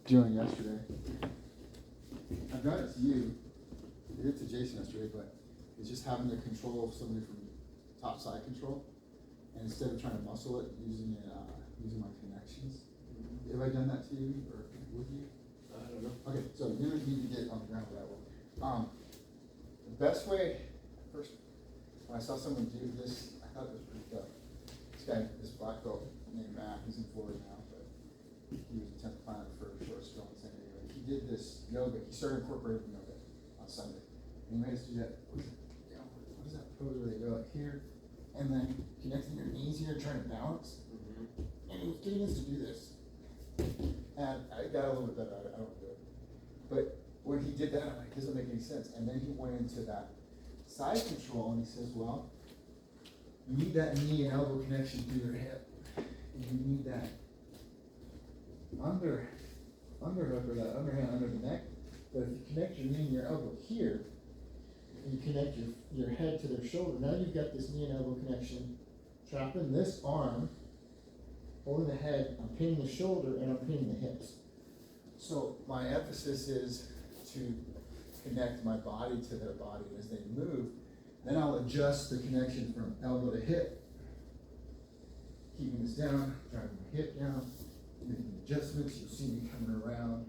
doing yesterday. I've done it to you. I did it to Jason yesterday, but it's just having the control of somebody from top side control, and instead of trying to muscle it, using my connections. Have I done that to you, or would you? I don't know. Okay, so you don't need to get on the ground that way. The best way, first, when I saw someone do this, I thought it was pretty tough. This black belt named Matt, he's in Florida now, but he was a 10th planet for a short spell in San Diego. He did this yoga, he started incorporating yoga on Sunday. And he made us do that, what is that pose where they go like here, and then connecting your knees here, trying to balance. And he was getting us to do this. And I got a little bit better at it, I don't do it. But when he did that, I'm like, it doesn't make any sense. And then he went into that side control and he says, well, you need that knee and elbow connection through your hip. And you need that underhook or that underhand under the neck. But if you connect your knee and your elbow here, and you connect your head to their shoulder, now you've got this knee and elbow connection trapping this arm over the head. I'm pinning the shoulder and I'm pinning the hips. So my emphasis is to connect my body to their body as they move. Then I'll adjust the connection from elbow to hip, keeping this down, driving my hip down, making adjustments. You'll see me coming around,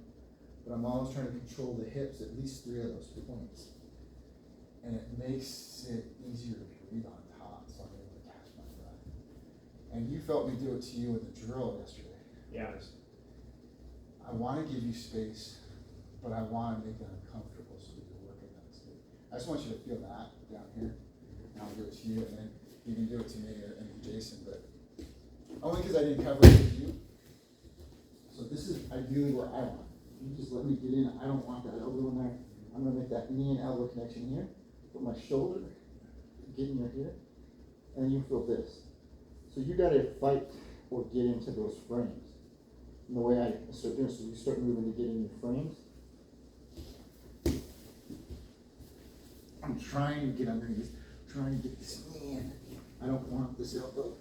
but I'm always trying to control the hips, at least 3 of those points. And it makes it easier to breathe on top, so I'm able to catch my breath. And you felt me do it to you in the drill yesterday. Yeah. I want to give you space, but I want to make it uncomfortable so that you're working that state. I just want you to feel that down here, and I'll do it to you, and then you can do it to me and Jason, but only because I didn't cover it with you. So this is ideally where I want. You just let me get in. I don't want that elbow in there. I'm going to make that knee and elbow connection here. Put my shoulder, get in your here, and then you feel this. So you got to fight or get into those frames. And the way I start doing, so you start moving to get in your frames. I'm trying to get underneath, trying to get this knee in. I don't want this elbow.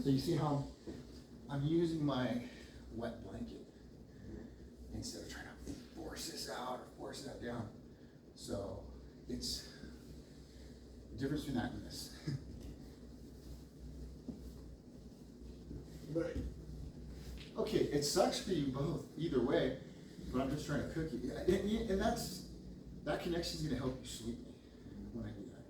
So you see how I'm using my wet blanket instead of trying to force this out or force that down. So it's the difference between that and this. But okay, it sucks for you both either way, but I'm just trying to cook you. And that connection's gonna help you sweep me when I do that.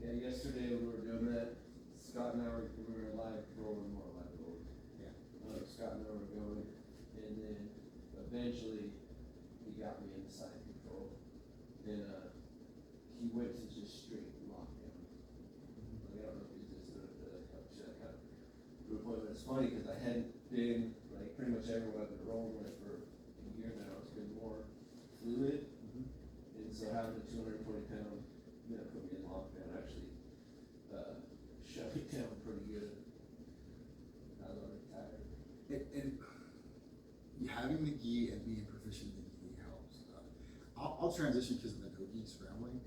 Yeah, yesterday when we were doing that, Scott and I were live rolling more live rolling. Yeah. Scott and I were going, and then eventually he got me in the side control, and he went to just straight lockdown. Like, I don't know if he's just doing it to that kind of proof point, but it's funny because I hadn't been like pretty much everywhere I've been rolling with for a year now. It's been more fluid, and so having a 220 pound, put me in lockdown actually shut me down pretty good. I was already tired. And having the gi and being proficient in the gi helps. I'll transition because of the no gi scrambling.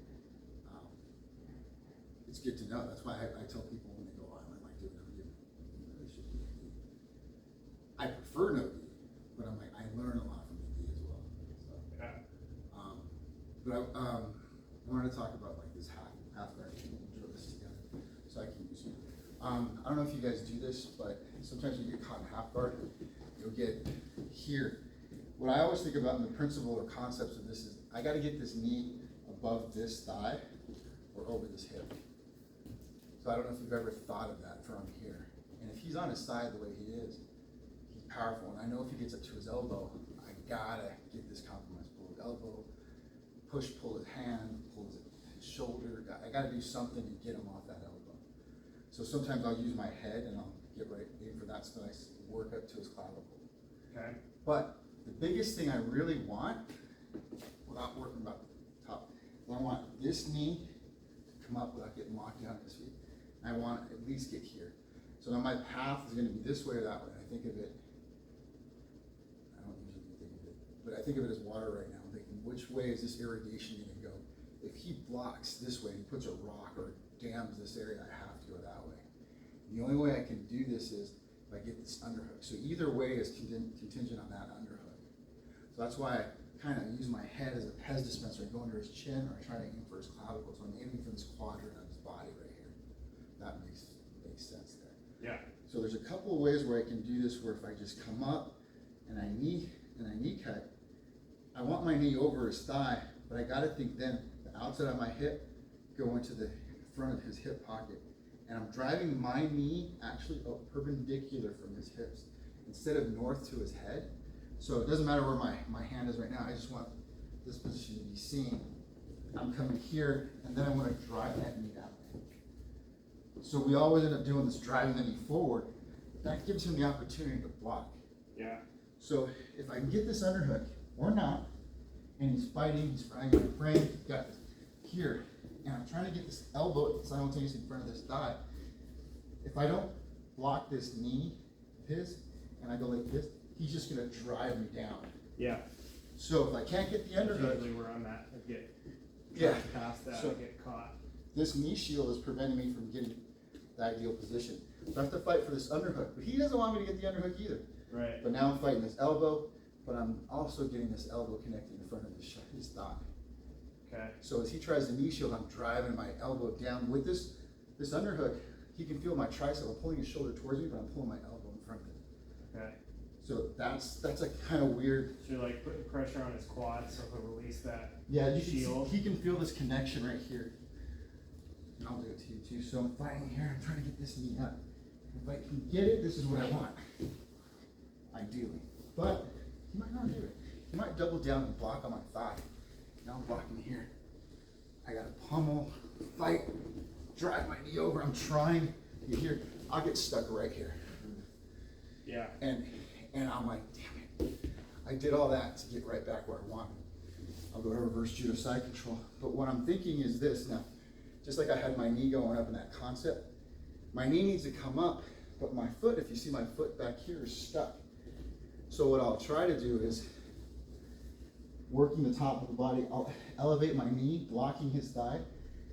It's good to know. That's why I tell people when they go, I might like doing no gi. You really should do no gi. I prefer no gi, but I'm like, I learn a lot from the gi as well. So, but I wanted to talk about like this half guard. Drill this together so I can use it. I don't know if you guys do this, but sometimes when you get caught in half guard, you'll get here. What I always think about in the principle or concepts of this is I got to get this knee above this thigh or over this hip. So I don't know if you've ever thought of that from here. And if he's on his side the way he is, he's powerful. And I know if he gets up to his elbow, I gotta get this compromise. Pull his elbow, pull his hand, pull his shoulder. I gotta do something to get him off that elbow. So sometimes I'll use my head and I'll get right in for that so that I work up to his clavicle. Okay. But the biggest thing I really want, without working about the top, is I want this knee to come up without getting locked down at his feet. I want to at least get here. So now my path is going to be this way or that way. I think of it, I don't usually think of it, but I think of it as water right now. I'm thinking, which way is this irrigation going to go? If he blocks this way, he puts a rock or dams this area, I have to go that way. The only way I can do this is if I get this underhook. So either way is contingent on that underhook. So that's why I kind of use my head as a Pez dispenser. I go under his chin, or I try to aim for his clavicle. So I'm aiming for this quadrant of his body right here. That makes sense there. Yeah. So there's a couple of ways where I can do this, where if I just come up and I knee cut, I want my knee over his thigh, but I gotta think then the outside of my hip go into the front of his hip pocket. And I'm driving my knee actually up perpendicular from his hips instead of north to his head. So it doesn't matter where my hand is right now, I just want this position to be seen. I'm coming here, and then I want to drive that knee down. So we always end up doing this, driving the knee forward. That gives him the opportunity to block. Yeah. So if I can get this underhook, or not, and he's fighting my frame, he's got this here, and I'm trying to get this elbow simultaneously in front of this thigh. If I don't block this knee of his, and I go like this, he's just gonna drive me down. Yeah. So if I can't get the That's underhook, usually where I'm at. I get yeah, past that, so I get caught. this knee shield is preventing me from getting the ideal position. So I have to fight for this underhook, but he doesn't want me to get the underhook either. Right. But now I'm fighting this elbow, but I'm also getting this elbow connecting in front of his thigh. Okay. So as he tries the knee shield, I'm driving my elbow down. With this underhook, he can feel my tricep. I'm pulling his shoulder towards me, but I'm pulling my elbow in front of it. Okay. So that's a kind of weird. So you're like putting pressure on his quad, so he'll release that. Yeah, you shield. he can feel this connection right here. And I'll do it to you too. So I'm fighting here. I'm trying to get this knee up. If I can get it, this is what I want, ideally. But he might not do it. He might double down and block on my thigh. Now I'm blocking here. I gotta pummel, fight, drive my knee over. I'm trying. You hear? I'll get stuck right here. Yeah. And I'm like, damn it. I did all that to get right back where I wanted. I'll go to reverse judo side control. But what I'm thinking is this now, just like I had my knee going up in that concept, my knee needs to come up, but my foot, if you see my foot back here, is stuck. So what I'll try to do is, working the top of the body, I'll elevate my knee, blocking his thigh,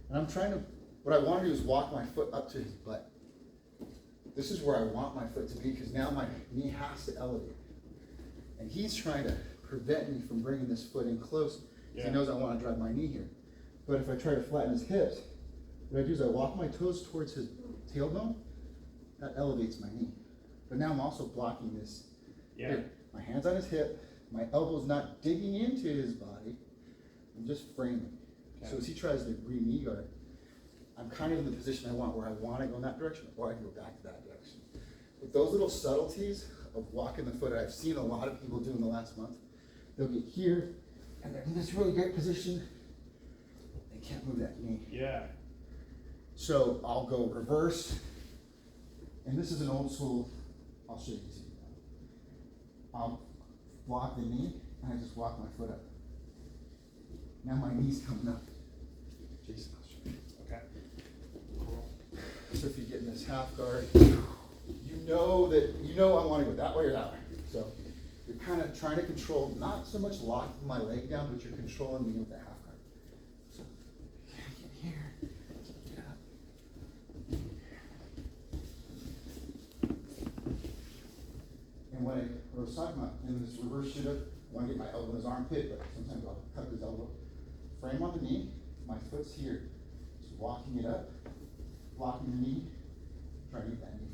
and I'm trying to, what I want to do is walk my foot up to his butt. This is where I want my foot to be, because now my knee has to elevate. And he's trying to prevent me from bringing this foot in close, because he knows I want to drive my knee here. But if I try to flatten his hips, what I do is I walk my toes towards his tailbone, that elevates my knee. But now I'm also blocking this. Yeah. Here, my hand's on his hip, my elbow's not digging into his body, I'm just framing. Okay. So as he tries to re-knee guard, I'm kind of in the position I want, where I want to go in that direction, or I can go back to that direction. But those little subtleties of walking the foot, I've seen a lot of people do in the last month. They'll get here, and they're in this really great position. They can't move that knee. Yeah. So I'll go reverse, and this is an old school, I'll show you. I'll block the knee, and I just walk my foot up. Now my knee's coming up. Jason, I'll show you. Okay. Cool. So if you get in this half guard, you know I want to go that way or that way. So you're kind of trying to control, not so much locking my leg down, but you're controlling me with the half guard. So get here, get up. And what I was talking about in this reverse judo, I want to get my elbow in his armpit, but sometimes I'll cut his elbow. Frame on the knee, my foot's here. Just walking it up, blocking the knee, trying to get that knee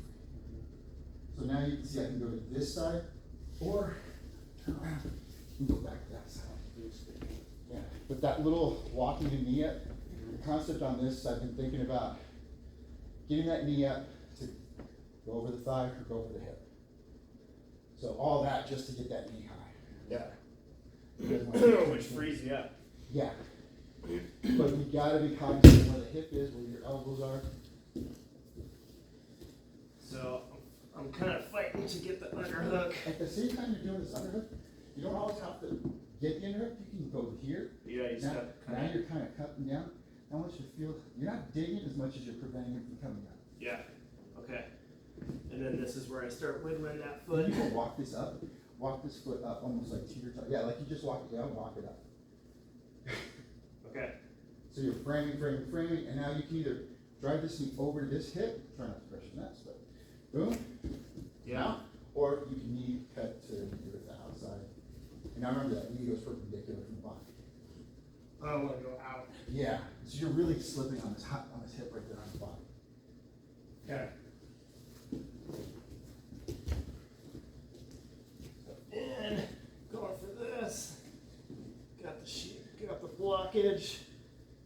free. So now you can see I can go to this side, or turn around and go back to that side. Yeah, but that little walking the knee up, the concept on this, I've been thinking about getting that knee up to go over the thigh or go over the hip. So all that just to get that knee high. Yeah. Which frees you up. Yeah. But you gotta be cognizant of where the hip is, where your elbows are. So I'm kind of fighting to get the underhook. At the same time you're doing this underhook, you don't always have to get the underhook. You can go here. Yeah, you Now, step now you're kind of cutting down. I want you to feel, you're not digging as much as you're preventing it from coming out. Yeah. Okay. And then this is where I start wiggling that Then foot. you can walk this up, walk this foot up almost like teeter tot. Yeah, like you just walk it down, walk it up. Okay. So you're framing, and now you can either drive this knee over to this hip, try not to pressure nuts, but boom, Yeah. or you can knee cut to do it the outside. Now remember that knee goes perpendicular from the body. I don't wanna go out. Yeah, so you're really slipping on this hip right there on the body. Okay. And going for this. Got the sheet, got the blockage.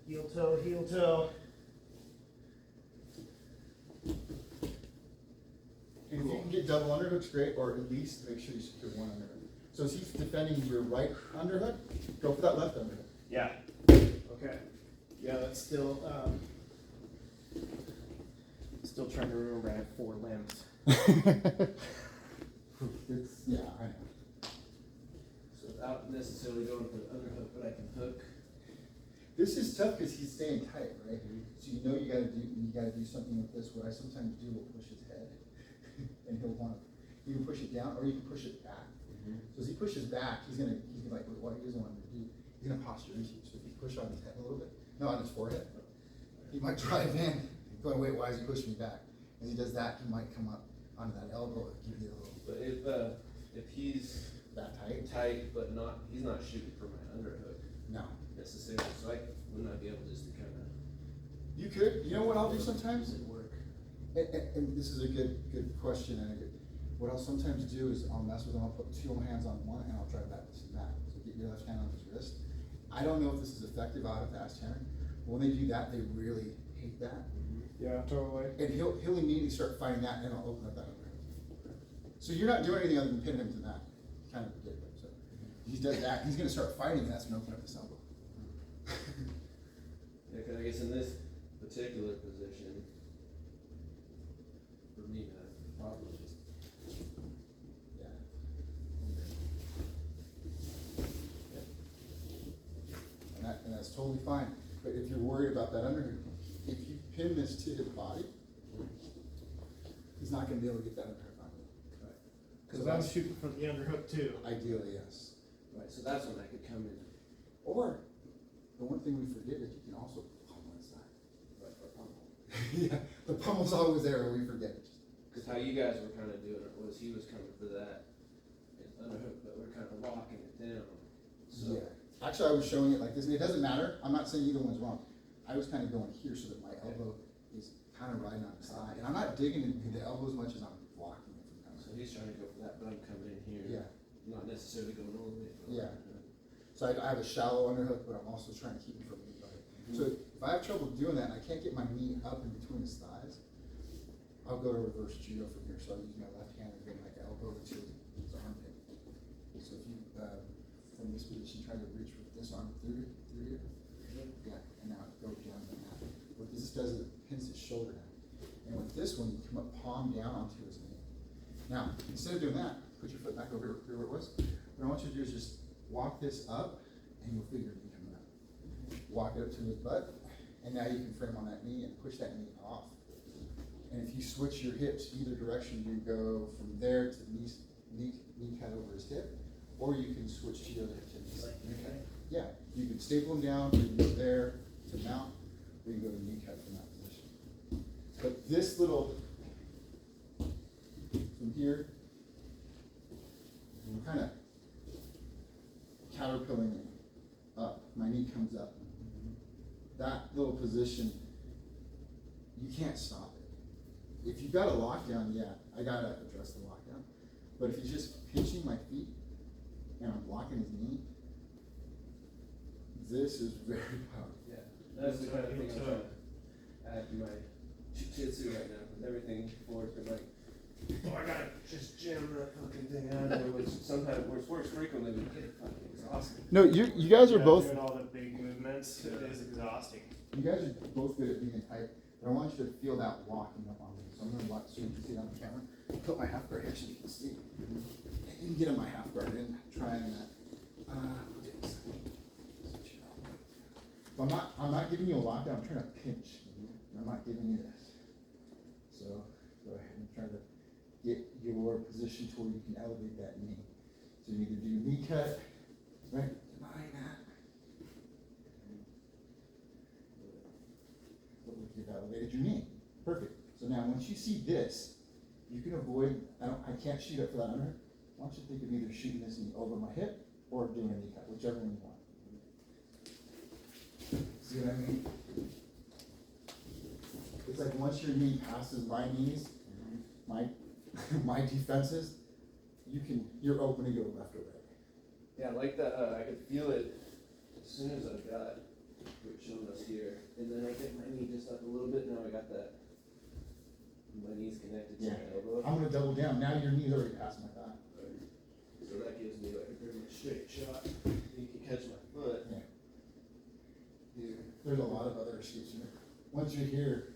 Heel toe, heel toe. And if you can get double underhooks, great, or at least make sure you secure one underhook. So as he's defending your right underhook, go for that left underhook. Yeah. Okay. Yeah, that's still still trying to remember I have 4 limbs. Yeah, I know. So without necessarily going for the underhook, but I can hook. This is tough because he's staying tight, right? So you know you gotta do something with this. What I sometimes do will push his head, and he'll want to. You can push it down, or you can push it back. So as he pushes back, he's gonna be like, what he doesn't want to do. He's gonna posture issue. So if you push on his head a little bit, no, on his forehead, he might drive in, going, wait, why is he pushing me back? As he does that, he might come up onto that elbow and give you a little. But if he's That tight, but he's not shooting for my underhook No. necessarily, so wouldn't I be able just to kind of? You could. You know what I'll do sometimes? Does it work? And this is a good question. What I'll sometimes do is I'll mess with him. I'll put 2 hands on one and I'll drive back to that. So get your left hand on his wrist. I don't know if this is effective. I'll have to ask Henry. But when they do that, they really hate that. Yeah, totally. And he'll immediately start fighting that, and I'll open up that other. So you're not doing anything other than pinning him to that. Kind of get it. So he does that. He's going to start fighting, and that's going to open up his elbow. Yeah, 'cause I guess in this particular position, for me, the problem is just. Yeah. And that's totally fine. But if you're worried about that underhook, if you pin this to his body, he's not going to be able to get that underhook on you. Right. Because I'm shooting for the underhook too. Ideally, yes. Right, so that's when I could come in. Or the one thing we forget is you can also pummel inside. Right, or pummel. Yeah, the pummel's always there, and we forget it. Because how you guys were kind of doing it was he was coming for that underhook, but we're kind of locking it down. So, Yeah. Actually, I was showing it like this, and it doesn't matter. I'm not saying either one's wrong. I was kind of going here so that my elbow is kind of right on the side, and I'm not digging into the elbow as much as I'm blocking it from coming. so he's trying to go for that, but I'm coming in here. Yeah. Not necessarily going all the way. For Yeah. it. So I have a shallow underhook, but I'm also trying to keep him from me. So if I have trouble doing that, and I can't get my knee up in between his thighs, I'll go to reverse judo from here. So I'll use my left hand and bring my elbow to his armpit. So if you, from this position, try to reach with this arm through here. Yeah, and now go down the mat. What this does is it pins his shoulder down. And with this one, you come up palm down onto his knee. Now, instead of doing that, put your foot back over here where it was. What I want you to do is just walk this up, and you'll feel your knee coming up. Walk it up to his butt, and now you can frame on that knee and push that knee off. And if you switch your hips either direction, you go from there to knee cut over his hip, or you can switch to your other hip to knee cut. Yeah, you can staple them down, or you can go there to mount, or you can go to knee cut from that position. But this little, from here, we're kind of caterpilling it up. My knee comes up. That little position, you can't stop it. If you've got a lockdown, yeah, I gotta address the lockdown. But if he's just pinching my feet and I'm blocking his knee, this is very powerful. Yeah, that's the kind of thing I'm trying to add to my jiu-jitsu right now, because everything before has been like, oh, I gotta just jam that fucking thing out of there, which sometimes works frequently, but you get fucking exhausted. No, you guys are both. Doing all the big movements, it is exhausting. You guys are both good at being tight, but I want you to feel that walking up on me. So I'm gonna watch so you can see it on the camera. Put my half guard here so you can see. You can get on my half guard and try and but I'm not giving you a lockdown, I'm trying to pinch. I'm not giving you this. So go ahead and try to get your position to where you can elevate that knee. So you either do knee cut, right? Behind that. You've elevated your knee. Perfect. So now once you see this, you can avoid, I can't shoot up for that underhook. I want you to think of either shooting this knee over my hip or doing a kneecap, whichever one you want. See what I mean? It's like once your knee passes my knees, my, my defenses, you're open to go left or right. Yeah, I like that, I could feel it as soon as I got what showing us here, and then I get my knee just up a little bit, now I got that, my knee's connected to Yeah. my elbow. I'm gonna double down, now your knee's already past my thigh. So that gives me like a pretty much straight shot, you can catch my foot. Yeah. Here. There's a lot of other escapes here. Once you're here,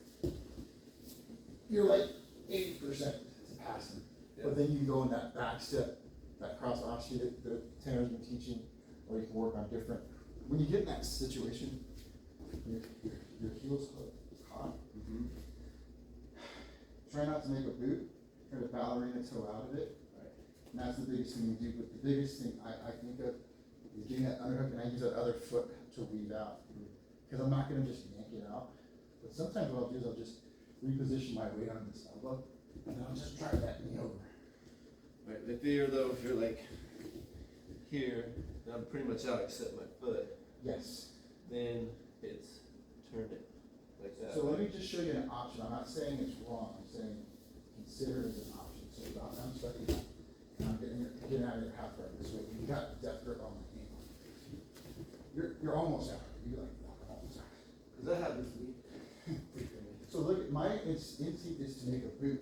you're like 80% passing. But then you go in that back step, that cross offshoot that Tanner's been teaching, or you can work on different. When you get in that situation, your heels caught. Try not to make a boot, try to ballerina toe out of it. Right. And that's the biggest thing you do, but the biggest thing I think of is getting that underhook, and I use that other foot to weave out. Because I'm not gonna just yank it out, but sometimes what I'll do is I'll just reposition my weight on this elbow, and then I'll just drive that knee over. Right, the fear though, if you're like here, and I'm pretty much out except my foot, Yes. then it's turn it like that. So let me just show you an option. I'm not saying it's wrong, I'm saying consider it as an option. So I'm stuck in that, and I'm getting out of your half guard this way. You got death grip on my ankle. You're almost out. You're like almost out. Cause that happens to me. So look, my instinct is to make a boot.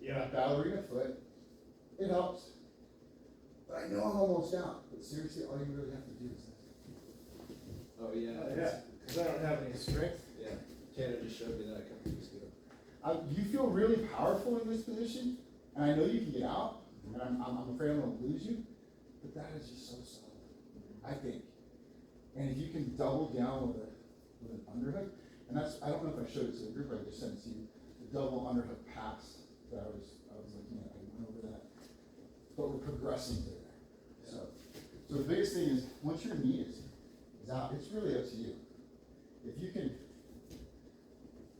Yeah. Ballerina foot, it helps. But I know I'm almost out. But seriously, all you really have to do is this. Oh yeah. Yeah, cause I don't have any strength. Yeah, Tanner just showed me that a couple weeks ago. You feel really powerful in this position, and I know you can get out, and I'm afraid I'm gonna lose you, but that is just so solid, I think. And if you can double down with an underhook, and that's, I don't know if I showed it to the group, I just sent it to you, the double underhook pass that I was looking at, I went over that. But we're progressing to there. So the biggest thing is, once your knee is out, it's really up to you. If you can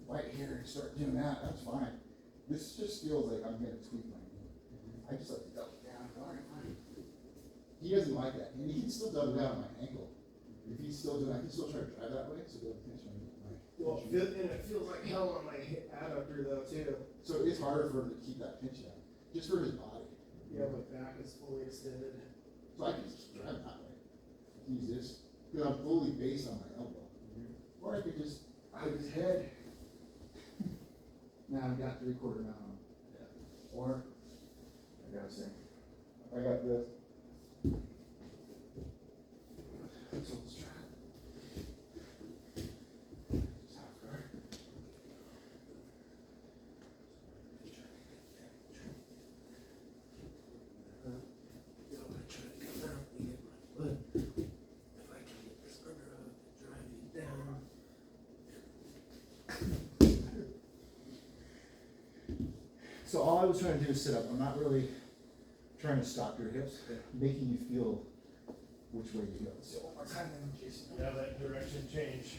right here and start doing that, that's fine. This just feels like I'm gonna tweak my knee. I just like to double down, all right, fine. He doesn't like that, and he can still double down on my ankle. If he's still doing, I can still try to drive that way, so go pinch my Well, and it feels like hell on my adductor though too. So it's harder for him to keep that pinch down, just for his body. Yeah, my back is fully extended. So I can just drive that way. Use this, because I'm fully based on my elbow. Or I could just out of his head. Now I've got 3/4 mount on. Yeah. Or I gotta say, I got this. So let's try it. Just half guard. You know, I try to come out and get my foot. If I can get this underhook and drive you down. So all I was trying to do is sit up. I'm not really trying to stop your hips, making you feel which way you go. So one more time then, Jason. Yeah, that direction change.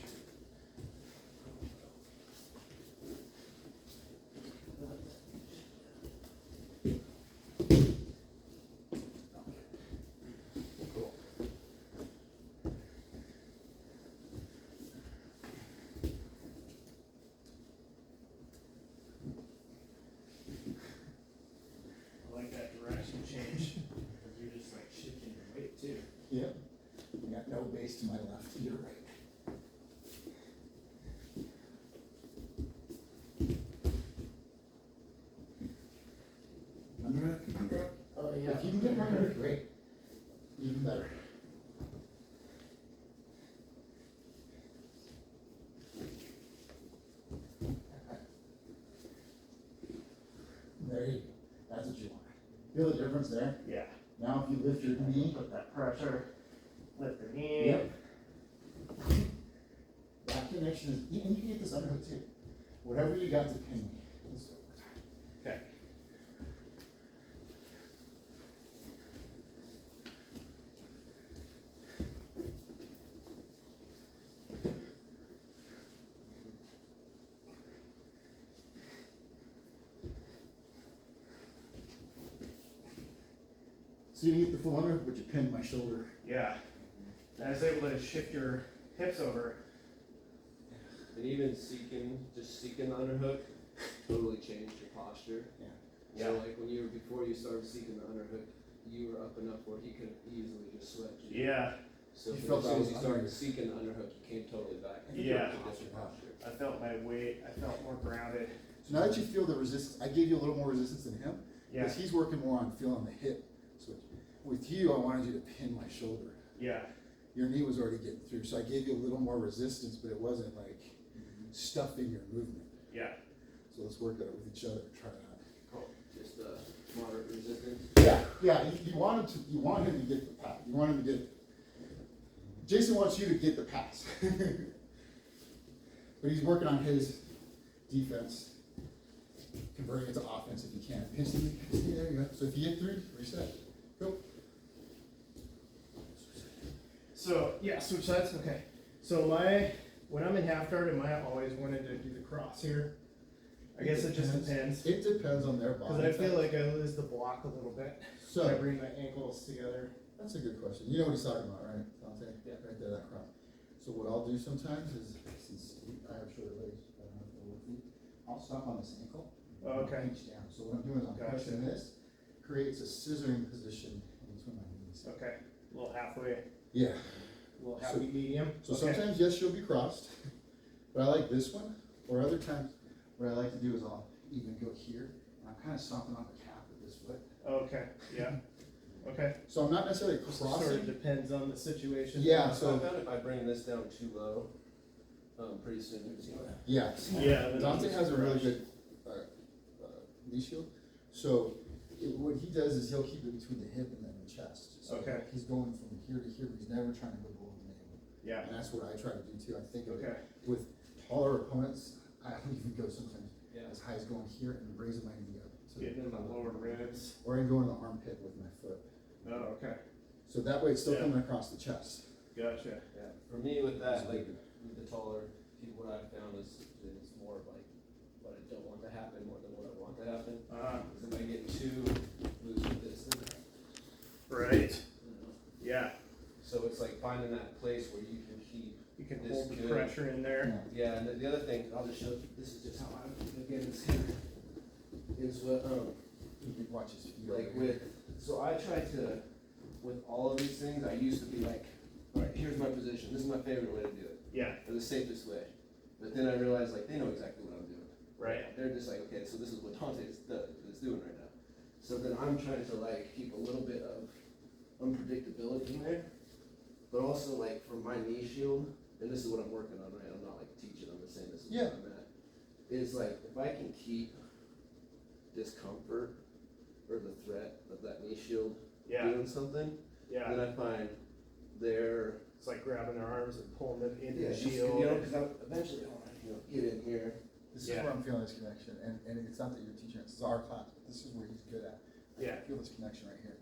Cool. I like that direction change. Cause you're just like shifting your weight too. Yep. I got no base to my left, to your right. Underhook. Oh If you can get an underhook, great. Even better. There you go. That's what you want. Feel the difference there? Yeah. Now if you lift your knee. Put that pressure, lift the knee. Yep. That connection is, and you can get this underhook too. Whatever you got to pin me. Let's go. Okay. So you didn't get the full underhook, but you pinned my shoulder. Yeah. And I was able to shift your hips over. And even just seeking the underhook totally changed your posture. Yeah. So like before you started seeking the underhook, you were up enough where he could easily just sweat you. Yeah. So You as felt soon that as you was started under. seeking the underhook, you came totally back. Yeah. To different posture. I felt my weight. I felt more grounded. So now that you feel the resistance, I gave you a little more resistance than him. Yeah. Because he's working more on feeling the hip switch. With you, I wanted you to pin my shoulder. Yeah. Your knee was already getting through, so I gave you a little more resistance, but it wasn't like stuffing your movement. Yeah. So let's work at it with each other. Try that. Cool. Just moderate resistance. Yeah. You want him to get the pass. You want him to get. Jason wants you to get the pass, but he's working on his defense, converting it to offense if you can. Pinch me, there you go. So if you get through, reset. Go. So yeah, switch sides. Okay. So when I'm in half guard, I always wanted to do the cross here. I guess it just depends. It depends on their body. Because I feel like I lose the block a little bit. So I bring my ankles together. that's a good question. You know what he's talking about, right, Dante? Yeah. Right there, that cross. So what I'll do sometimes is, since I have shorter legs, I don't have to work feet, I'll stop on this ankle. Oh, okay. Reach down. So what I'm doing is I'm Gotcha. pushing this, creates a scissoring position in between my knees. Okay. A little halfway. Yeah. A little happy medium. So Okay. sometimes, yes, you'll be crossed, but I like this one, or other times, what I like to do is I'll even go here, and I'm kind of stomping on the calf with this foot. Okay. Yeah. Okay. So I'm not necessarily Sort of crossing. depends on the situation. Yeah, So I so, found if I bring this down too low, pretty soon it's gonna. yeah. Yeah. then Dante it's has a really fresh. good knee shield. So what he does is he'll keep it between the hip and then the chest. So Okay. he's going from here to here, but he's never trying to go below the navel. Yeah. And that's what I try to do too. I think of it Okay. with taller opponents, I'll even go sometimes Yeah. as high as going here and raising my knee up. So Getting in the lower ribs. or I can go in the armpit with my foot. Oh, okay. So that way it's still Yeah. coming across the chest. Gotcha. Yeah. For me with that, like with the taller people, what I've found is that it's more of like what I don't want to happen more than what I want to happen. Because if I get too loose with this, then, Right. you know. Yeah. So it's like finding that place where you can keep. You can This hold the good. pressure in there. Yeah. Yeah, and the other thing, I'll just show you, this is just how I again this here is what You can watch his feet. like over here. so I try to, with all of these things, I used to be like, all right, here's my position, this is my favorite way to do it, Yeah. or the safest way. But then I realized like, they know exactly what I'm doing. Right. They're just like, okay, so this is what Dante is doing right now. So then I'm trying to like keep a little bit of unpredictability in there, but also like for my knee shield, and this is what I'm working on, right? I'm not like teaching, I'm just saying this is Yeah. where I'm at. Is like, if I can keep discomfort or the threat of that knee shield Yeah. doing something, Yeah. then I find they're, It's like grabbing their arms and pulling them into yeah, the just, shield. you know, because eventually I want to, get in here. This is Yeah. where I'm feeling this connection, and it's not that you're teaching, it's our class, but this is where he's good at. I Yeah. feel this connection right here.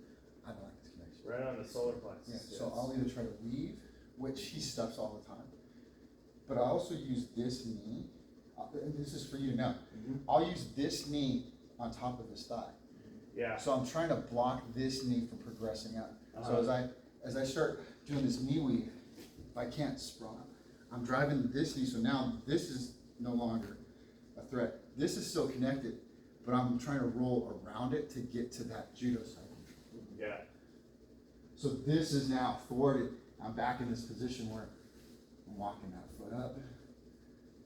I don't like this connection. Right on the solar plexus. Yeah, so I'll either try to weave, which he stuffs all the time, but I also use this knee, and this is for you to know, I'll use this knee on top of his thigh. Yeah. So I'm trying to block this knee from progressing out. So Uh-huh. as I start doing this knee weave, if I can't sprawl, I'm driving this knee, so now this is no longer a threat. This is still connected, but I'm trying to roll around it to get to that judo side. Yeah. So this is now thwarted. I'm back in this position where I'm walking that foot up.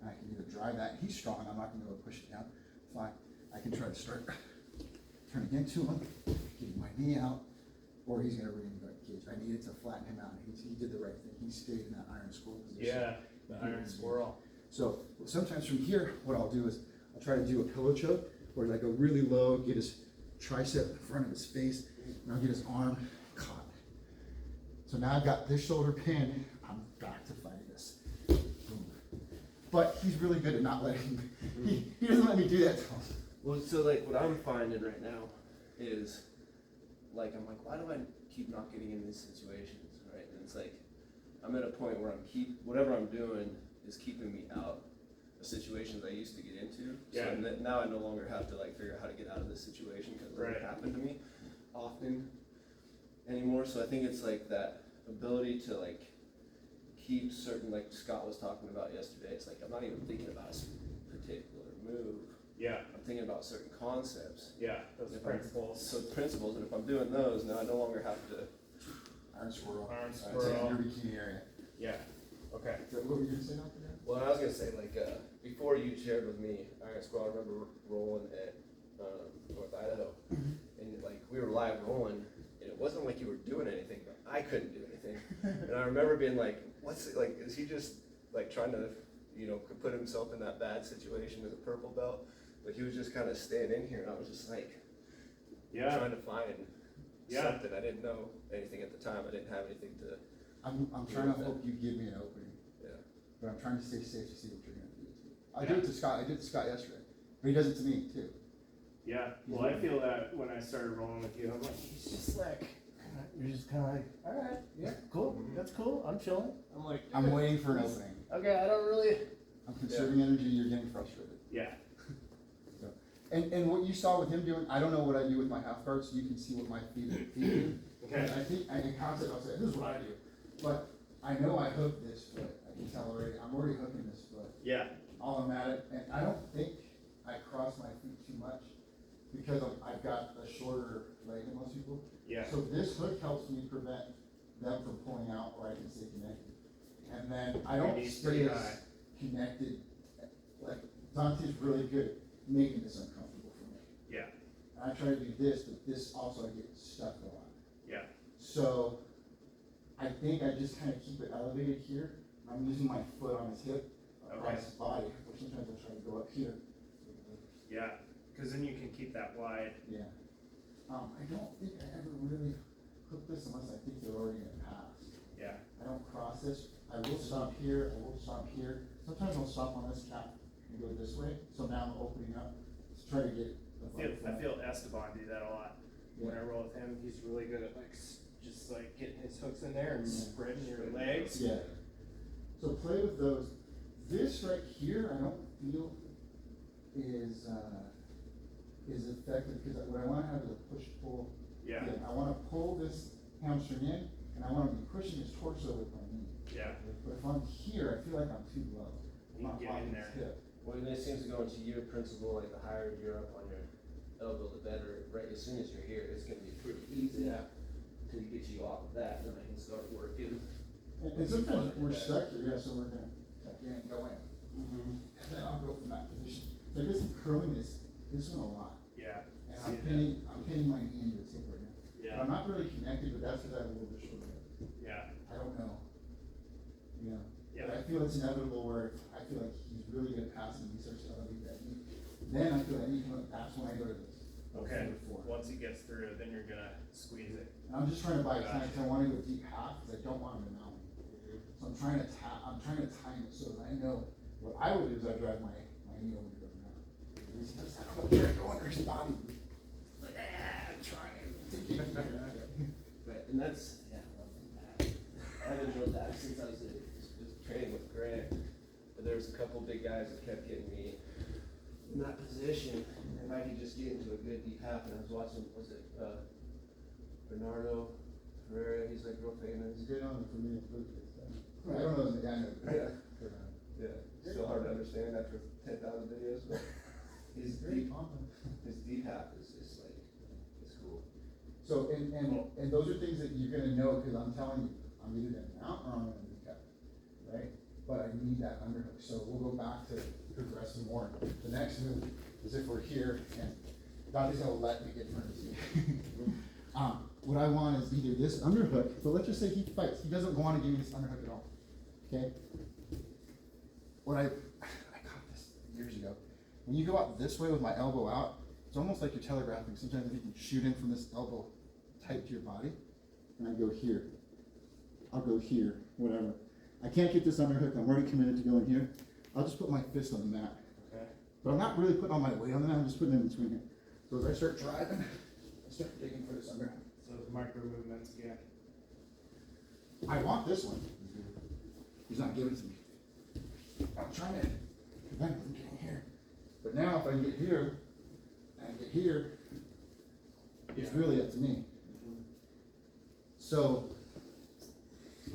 And I can either drive that, he's strong, I'm not gonna be able to push it down. Fine. I can try to start turning into him, getting my knee out, or he's gonna re-engage. I needed to flatten him out. He did the right thing. He stayed in that iron squirrel position. Yeah. The iron squirrel. So sometimes from here, what I'll do is I'll try to do a pillow choke, where I go really low, get his tricep in front of his face, and I'll get his arm caught. So now I've got this shoulder pinned, I'm back to fighting this. Boom. But he's really good at not letting me, he doesn't let me do that to him. Well, so like what I'm finding right now is, like, I'm like, why do I keep not getting in these situations, right? And it's like, I'm at a point where whatever I'm doing is keeping me out of situations I used to get into. Yeah. So now I no longer have to like figure out how to get out of this situation because Right. it happened to me often. anymore. So I think it's like that ability to like keep certain, like Scott was talking about yesterday. It's like I'm not even thinking about a particular move. Yeah, I'm thinking about certain concepts. yeah, those If principles. So principles, and if I'm doing those, now I no longer have to. Iron squirrel. Iron Take squirrel. your bikini area. Yeah, okay. What were you gonna say now? Well, I was gonna say like before you shared with me Iron Squirrel, I remember rolling at North Idaho, and like we were live rolling, and it wasn't like you were doing anything, but I couldn't do anything. And I remember being like, "What's it like? Is he just like trying to, put himself in that bad situation as a purple belt?" But he was just kind of staying in here, and I was just like, trying to find something. I didn't know anything at the time. I didn't have anything to. I'm trying to hope you give me an opening. Yeah. But I'm trying to stay safe to see what you're gonna do too. I do it to Scott. I did it to Scott yesterday, but he does it to me too. Yeah, well, I feel that when I started rolling with you, I'm like, he's just like, you're just kind of like, all right, yeah, cool, that's cool, I'm chilling. I'm like, I'm waiting for an opening. okay, I don't really. I'm conserving energy. You're getting frustrated. Yeah. So, and what you saw with him doing, I don't know what I do with my half guard, so you can see what my feet do. Okay. I think in concept I'll say this is what I do, but I know I hook this foot. I can tell already. I'm already hooking this foot. Yeah. Automatic, and I don't think I cross my feet too much because I've got a shorter leg than most people. Yeah. So this hook helps me prevent them from pulling out, or I can stay connected. And then I don't knees stay pretty as high. connected. Like Dante's really good at making this uncomfortable for me. Yeah. And I try to do this, but this also I get stuck a lot. Yeah. So I think I just kind of keep it elevated here. I'm using my foot on his hip, across his body, or sometimes I try to go up here. Yeah, because then you can keep that wide. Yeah. I don't think I ever really hook this unless I think they're already gonna pass. Yeah. I don't cross this. I will stop here, I will stop here. Sometimes I'll stop on this cap and go this way, so now I'm opening up to try to get the I feel Esteban do that a lot. When I Yeah. roll with him, he's really good at like just like getting his hooks in there and spreading your legs. Yeah. So play with those. This right here, I don't feel is effective because what I want to have is a push-pull. Yeah. I want to pull this hamstring in, and I want to be pushing his torso with my knee. Yeah. But if I'm here, I feel like I'm too low. I'm You not get in locking there. his hip. Well, and it seems to go into your principle, like the higher you're up on your elbow, the better. Right, as soon as you're here, it's gonna be pretty easy. Yeah. Till you get you off of that, then I can start working. And sometimes we're stuck here, yeah, so we're gonna tuck in and go in. And then I'll go from that position. So I guess I'm curling this one a lot. Yeah. And See I'm pinning my knee into his hip right now. Yeah. But I'm not really connected, but that's because I have a little bit shorter hip. Yeah. I don't know. You know? Yeah. But I feel it's inevitable where I feel like he's really good at passing, he starts to elevate that knee. Then I feel like I need to, that's when I go to this. Okay. Number 4. Once he gets through, then you're gonna squeeze it. And I'm just trying to buy time, Gotcha. because I want to go deep half, because I don't want him to mount me. So I'm trying to time it so that I know, what I would do is I drive my knee over to the ground. He's just, I don't know where to go under his body. Like, I'm trying. Right, and that's, I've enjoyed that since I was just training with Grant. But there was a couple big guys that kept getting me in that position, and I could just get into a good deep half, and I was watching, was it, Bernardo Herrera, he's like real famous. He's good on it for me, it's really good stuff. I don't know the guy knows. Yeah, still hard to understand after 10,000 videos, but his Very deep, confident. his deep half is like, it's cool. So, and those are things that you're gonna know, because I'm telling you, I'm either gonna mount or I'm gonna be cut, right? But I need that underhook, so we'll go back to progressing more. The next move is if we're here, and Dante's gonna let me get in front of you. What I want is either this underhook, but let's just say he fights, he doesn't wanna give me this underhook at all, okay? What I got this years ago, when you go out this way with my elbow out, it's almost like you're telegraphing. Sometimes if you can shoot in from this elbow tight to your body, and I go here, I'll go here, whatever. I can't get this underhook, I'm already committed to going here. I'll just put my fist on the mat. Okay. But I'm not really putting all my weight on the mat, I'm just putting it in between here. So as I start driving, I start digging for this underhook. So it's micro movements again. I want this one. He's not giving it to me. I'm trying to prevent him from getting here. But now if I can get here, and get here, it's really up to me. So,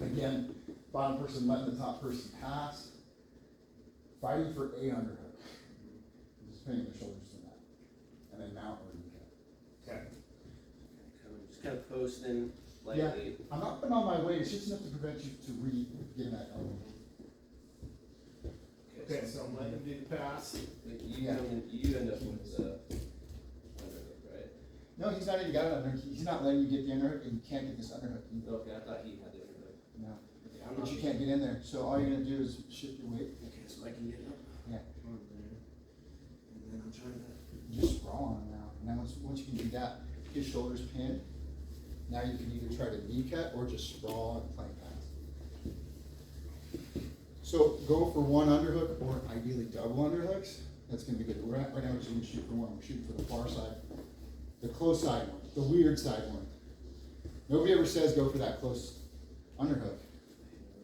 again, bottom person letting the top person pass, fighting for a underhook. Just pinning the shoulders to that, and then mount or kneecap. Okay. Just kind of posting Yeah, lightly. I'm not putting on my weight, it's just enough to prevent you to getting that elbow. Okay, so I'm letting him do the pass. Like you, Yeah. you end up with underhook, right? No, he's not even got it underhook, he's not letting you get the underhook, and you can't get this underhook. Okay, I thought he had the underhook. No, Okay, I'm but not. you can't get in there, so all you're gonna do is shift your weight. Okay, so I can get up. Yeah. On there. And then I'm trying to. Just sprawl on him now. And then once you can do that, his shoulders pinned. Now you can either try to kneecap or just sprawl and plank pass. So go for one underhook or ideally double underhooks. That's gonna be good. Right now we're just gonna shoot for one. We're shooting for the far side, the close side one, the weird side one. Nobody ever says go for that close underhook.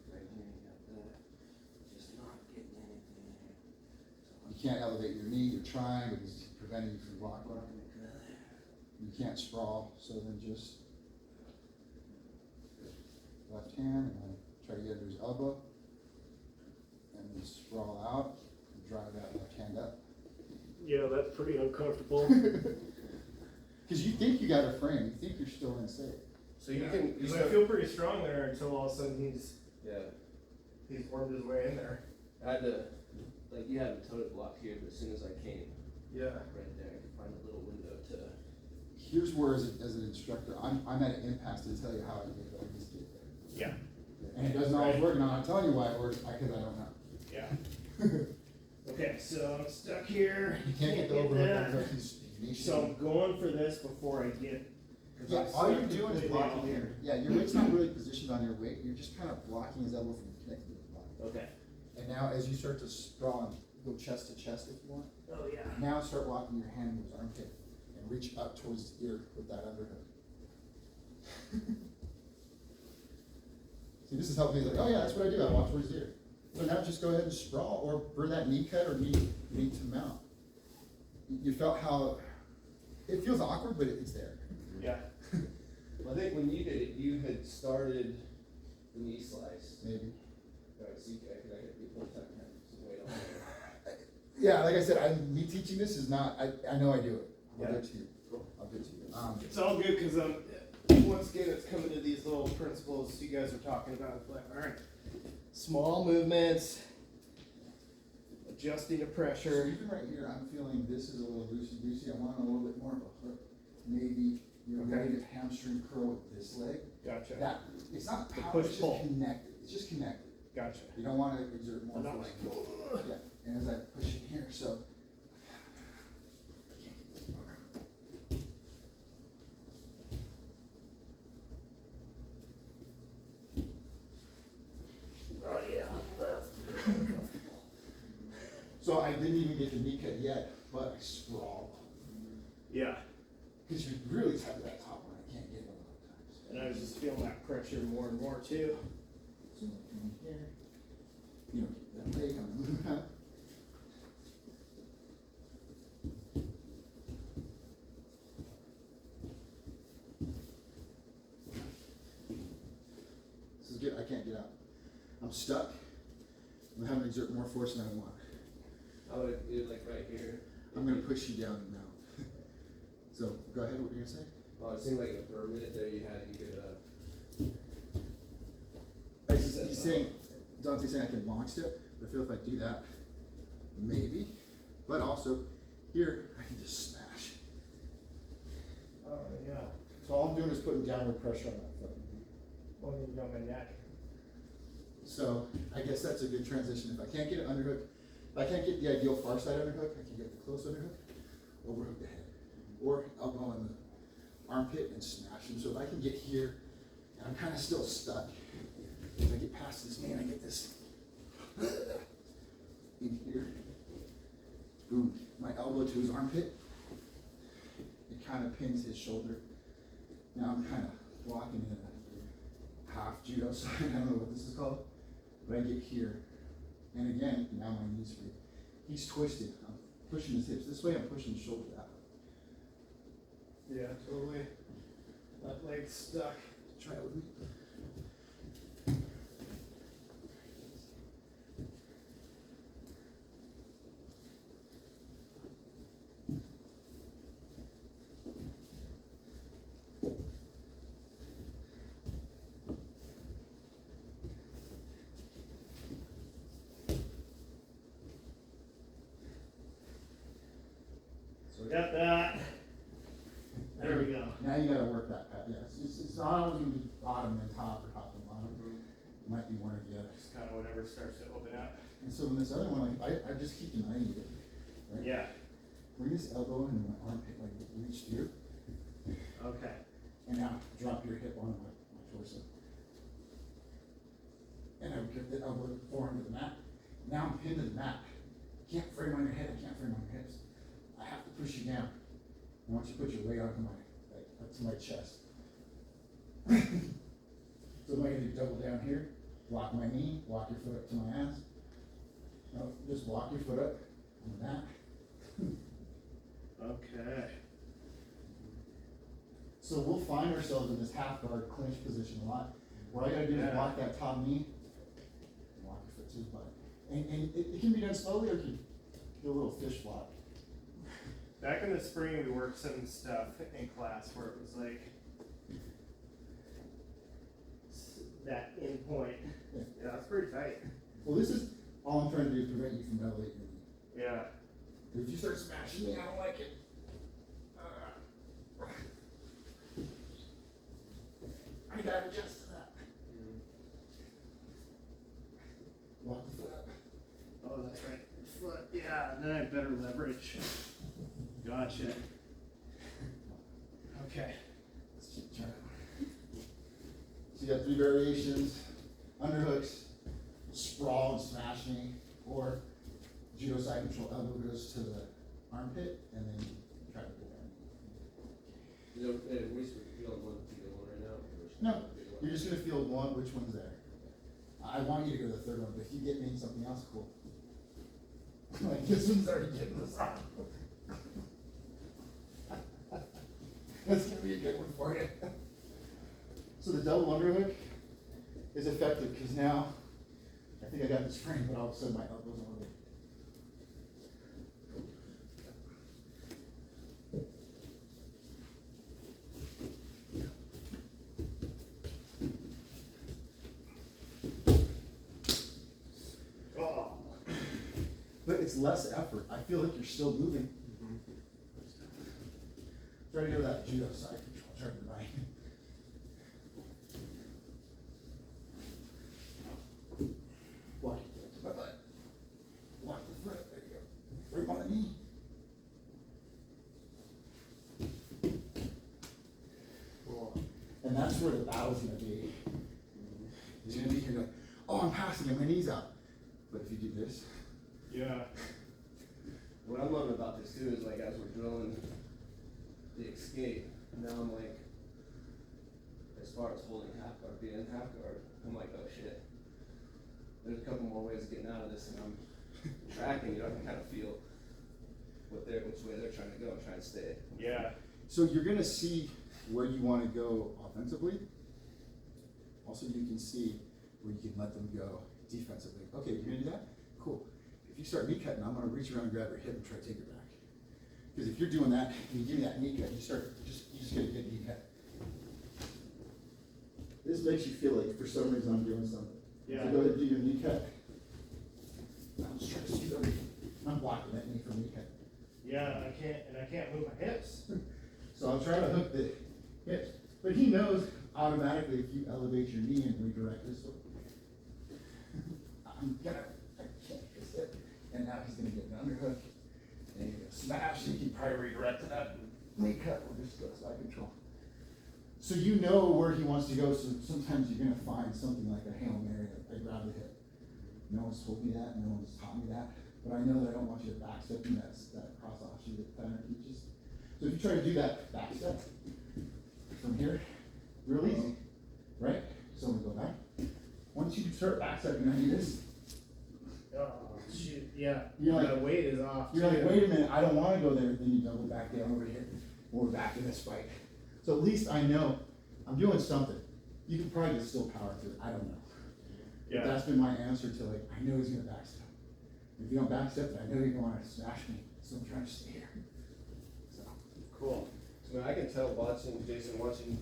Right here, you got that. Just not getting anything there. You can't elevate your knee. You're trying, but he's preventing you from blocking. You can't sprawl, so then just left hand and then try to get under his elbow and then sprawl out and drive that left hand up. Yeah, that's pretty uncomfortable. Because you think you got a frame, you think you're still in safe. So you can. You Because I start, feel pretty strong there until all of a sudden yeah. he's wormed his way in there. I had to, like, you had a totem block here, but as soon as I came Yeah. right there, I could find a little window to. Here's where, as an instructor, I'm at an impasse to tell you how I get there. I just get there. Yeah. And it doesn't always work, and I'm not telling you why it works, because I don't know. Yeah. Okay, so I'm stuck here. You can't get the overhook underhook. He's So I'm going for this before I get. 'cause yeah, I'm all you're stuck doing is completely blocking out here. Yeah, your weight's not really positioned on your weight. You're just kind of blocking his elbow from connecting to the body. Okay. And now, as you start to sprawl and go chest to chest if you want, Oh, yeah. now start walking your hand into his armpit and reach up towards his ear with that underhook. See, this is helping me, like, oh yeah, that's what I do, I walk towards his ear. So now just go ahead and sprawl, or burn that knee cut or knee to mount. You felt how, it feels awkward, but it's there. Yeah. Well, I think when you did it, you had started the knee slice. Maybe. Right, so I could be full time kind of some weight on there. Yeah, like I said, me teaching this is not, I know I do it. I'll Yeah. do it to you. I'll do it to you. It's all good because once again, it's coming to these little principles you guys are talking about. It's like, all right, small movements, adjusting to So pressure. even right here, I'm feeling this is a little loosey-goosey. I want a little bit more of a hook. Maybe your Okay. native hamstring curl with this leg. Gotcha. That, it's not The power, it's just push-pull. connected. It's just connected. Gotcha. You don't want to exert more I'm not force. like, Yeah, and as I push in here, so. oh yeah. So I didn't even get the knee cut yet, but I sprawled. Yeah. Because you really tight that top one, I can't get it a lot of times. And I was just feeling that pressure more and more too. So come in here, you know, keep that leg on the move out. This is good, I can't get out. I'm stuck. I'm having to exert more force than I want. I would do it like right here. I'm gonna push you down now. So, go ahead, what were you gonna say? Well, it seemed like for a minute there you could, He's saying, Dante's saying I can long step, but I feel if I do that, maybe. But also, here, I can just smash. Oh yeah. So all I'm doing is putting downward pressure on that foot. Well, you got my neck. So I guess that's a good transition. If I can't get an underhook, if I can't get the ideal far side underhook, I can get the close underhook, overhook the head, or elbow in the armpit and smash him. So if I can get here, and I'm kind of still stuck, if I get past this man, I get this in here, boom, my elbow to his armpit, it kind of pins his shoulder. Now I'm kind of blocking in a half judo side, I don't know what this is called, but I get here, and again, now my knee's free. He's twisted, I'm pushing his hips this way, I'm pushing his shoulder that way. Yeah, totally. That leg's stuck. Try it with me. So we got that. There we go. Now you gotta work that pad. Yeah, it's not always gonna be bottom and top or top and bottom. It might be one or the other. Just kind of whatever starts to open up. And so in this other one, like, I just keep an eye on it. Right? Yeah. Bring this elbow and my armpit, like reach through. Okay. And now drop your hip on my torso. And I would get the elbow forearm to the mat. Now I'm pinned to the mat. Can't frame on your head, I can't frame on your hips. I have to push you down. I want you to put your weight onto my, like, up to my chest. So am I gonna do double down here? Lock my knee, walk your foot up to my ass. No, just walk your foot up on the mat. Okay. So we'll find ourselves in this half guard clinch position a lot. What I gotta do is lock that top knee, and walk your foot to the butt. And it can be done slowly or you can do a little fish flop. Back in the spring, we worked some stuff in class where it was like that end point. Yeah, that's pretty tight. Well, this is all I'm trying to do is prevent you from elevating your knee. Yeah. If you start smashing me, I don't like it. I gotta adjust to that. Walk the foot up. Oh, that's right. Foot. Yeah, and then I have better leverage. Gotcha. Okay. Let's keep trying. So you got 3 variations: underhooks, sprawl and smash knee, or judo side control elbow goes to the armpit, and then try to pull down. You know, we feel one right now. No, you're just gonna feel one, which one's there. I want you to go to the third one, but if you get me something else, cool. Like this one's already getting us off. That's gonna be a good one for you. So the double underhook is effective because now I think I got this frame, but all of a sudden my elbow's elevated. Oh. But it's less effort. I feel like you're still moving. Try to go to that judo side control. Try to right. Walk your foot to my butt. Walk the foot. There you go. Right on the knee. Cool. And that's where the battle's gonna be. He's gonna be here going, oh, I'm passing him, my knee's out. But if you do this, Yeah. What I'm loving about this too is like as we're drilling the escape, now I'm like, as far as holding half guard, being in half guard, I'm like, oh shit. There's a couple more ways of getting out of this, and I'm tracking, you know, I can kind of feel which way they're trying to go and trying to stay. Yeah. so you're gonna see where you wanna go offensively. Also, you can see where you can let them go defensively. Okay, you're gonna do that? Cool. If you start knee cutting, I'm gonna reach around and grab your hip and try to take it back. Because if you're doing that, and you give me that knee cut, you just get a good knee cut. This makes you feel like for some reason I'm doing something. Yeah. So go ahead and do your knee cut. I'm just trying to see everything. I'm blocking that knee from knee cut. Yeah, I can't move my hips. So I'm trying to hook the hips. But he knows automatically if you elevate your knee and redirect this way. I can't fix it. And now he's gonna get an underhook. And he's gonna smash, he can probably redirect it up. Knee cut will just go side control. So you know where he wants to go, so sometimes you're gonna find something like a Hail Mary, I grab the hip. No one's told me that, no one's taught me that, but I know that I don't want you to backstep in that cross offshoot that Tanner teaches. So if you try to do that backstep from here, real easy, right? So we go back. Once you start backstepping, I do this. Oh, shoot. Yeah. You're like- the weight is off. You're like, too. wait a minute, I don't wanna go there, then you double back down over here, or we're back in this fight. So at least I know I'm doing something. You can probably just still power through it, I don't know. Yeah. But that's been my answer to like, I know he's gonna backstep. If you don't backstep, I know you're gonna wanna smash me, so I'm trying to stay here. So, Cool. So I can tell Jason, watching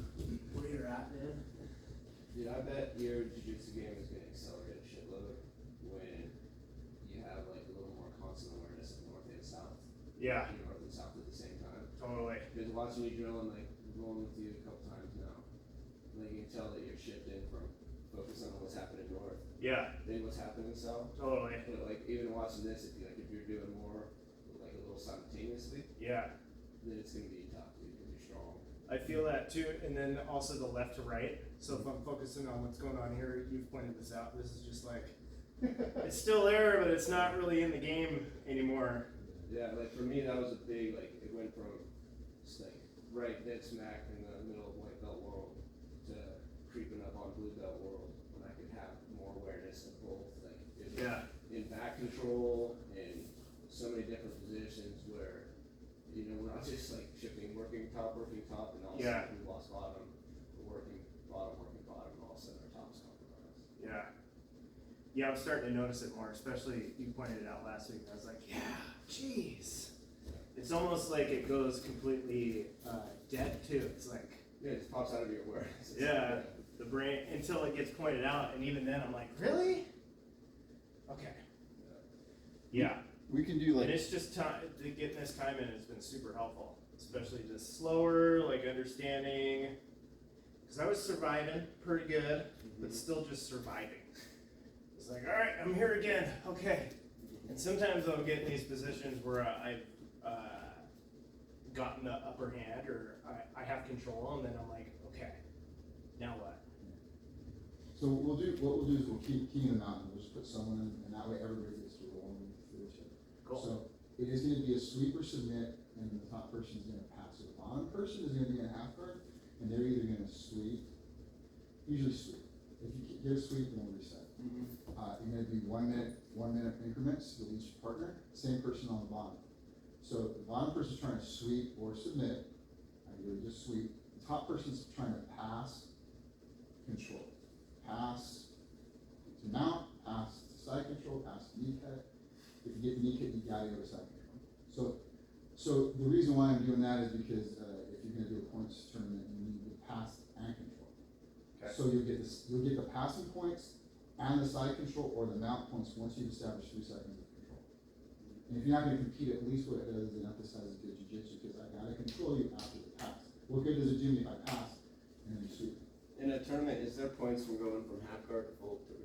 where you're at, man. Dude, I bet your jiu-jitsu game is gonna accelerate a shitload when you have like a little more constant awareness of north and south. Yeah, North and south at the same time. totally. Because watching you drill and like rolling with you a couple times now, like you can tell that you're shifting from focusing on what's happening north, Yeah, then what's happening south. totally. But like even watching this, if you're doing more like a little simultaneously, Yeah, then it's gonna be tough, dude, because you're strong. I feel that too. And then also the left to right. So if I'm focusing on what's going on here, you've pointed this out. This is just like, it's still there, but it's not really in the game anymore. Yeah, like for me, that was a big, like, it went from just like right dead smack in the middle of white belt world to creeping up on blue belt world when I could have more awareness of both, like in back control and so many different positions where, you know, we're not just like shifting, working top, and all of a sudden we lost bottom, we're working bottom, and all of a sudden our top's compromised. Yeah. Yeah, I'm starting to notice it more, especially you pointed it out last week. I was like, yeah, jeez. It's almost like it goes completely dead too. It's like, Yeah, it just pops out of your awareness. It's yeah, like, the brain, until it gets pointed out, and even then I'm like, really? Okay. Yeah, we can do and like, it's just time, getting this time in has been super helpful, especially just slower, like understanding, because I was surviving pretty good, but still just surviving. It's like, all right, I'm here again, okay. And sometimes I'll get in these positions where I've gotten the upper hand, or I have control, and then I'm like, okay, now what? so what we'll do is we'll keep King of the Mountain, we'll just put someone in, and that way everybody gets to roll and through each other. Cool. So it is gonna be a sweep or submit, and the top person is gonna pass. So the bottom person is gonna be in a half guard, and they're either gonna sweep, usually sweep. If you get a sweep, then we'll reset. You're gonna do 1 minute increments with each partner, same person on the bottom. So the bottom person's trying to sweep or submit, ideally just sweep. The top person's trying to pass, control. Pass to mount, pass to side control, pass to knee cut. If you get the knee cut, you gotta go to side control. So the reason why I'm doing that is because if you're gonna do a points tournament, you need to pass and control. Okay. So you'll get the passing points and the side control or the mount points once you've established 3 seconds of control. And if you're not gonna compete, at least what it does is it emphasizes good jiu-jitsu, because I gotta control you after the pass. What good does it do me if I pass and then you sweep? in a tournament, is there points from going from half guard to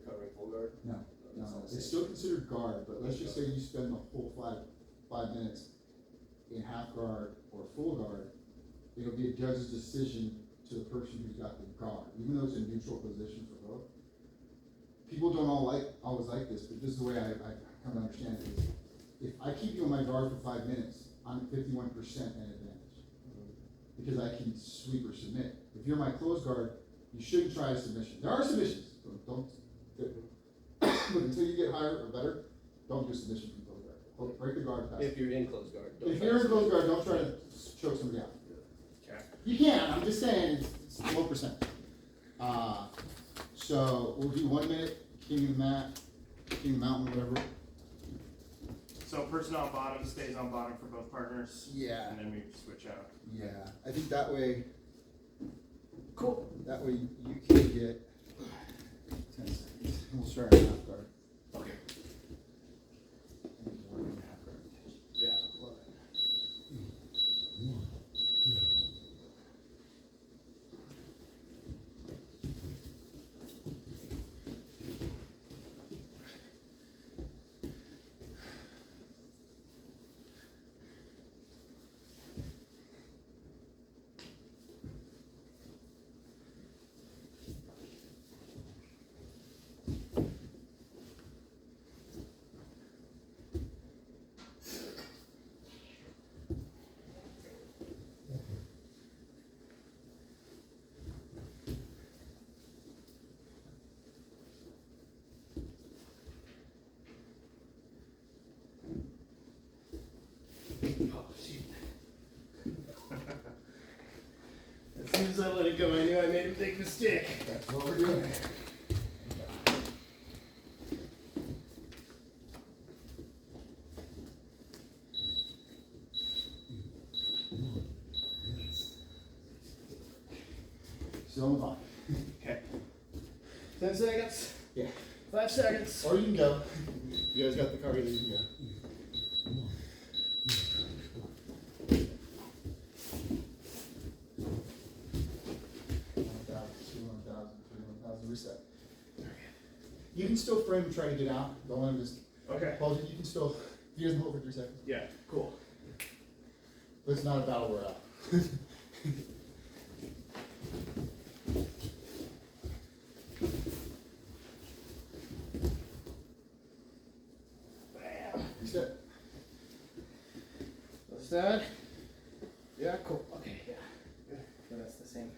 recovering full guard? No, That's all the it's same. still considered guard, but let's just say you spend the whole 5 minutes in half guard or full guard, it'll be a judge's decision to the person who's got the guard, even though it's a neutral position for both. People don't always like this, but this is the way I come to understand it is, if I keep you on my guard for 5 minutes, I'm 51% at advantage. Because I can sweep or submit. If you're my closed guard, you shouldn't try a submission. There are submissions, don't but until you get higher or better, don't do a submission from closed guard. Break the guard fast. If you're in close guard. If you're in closed guard, don't try to choke somebody out. Okay. You can, I'm just saying, it's low percent. So we'll do 1 minute, king of the mat, king of the mountain, whatever. So person on bottom stays on bottom for both partners. Yeah. And then we switch out. Yeah, I think that way, Cool. that way you can get 10 seconds. And we'll start at half guard. Okay. Half guard. Yeah, love it. Take the stick. That's what we're doing. Still on the clock. Okay. 10 seconds. Yeah. 5 seconds. Or you can go. You guys got the car, you can go. Reset. You can still frame and try to get out. Don't let him just Okay. pause it. You can still, if he doesn't hold for 3 seconds. Yeah, cool. But it's not a battle we're out. Bam. Reset. What's that? Yeah, cool. Okay, yeah. Good. So that's the same.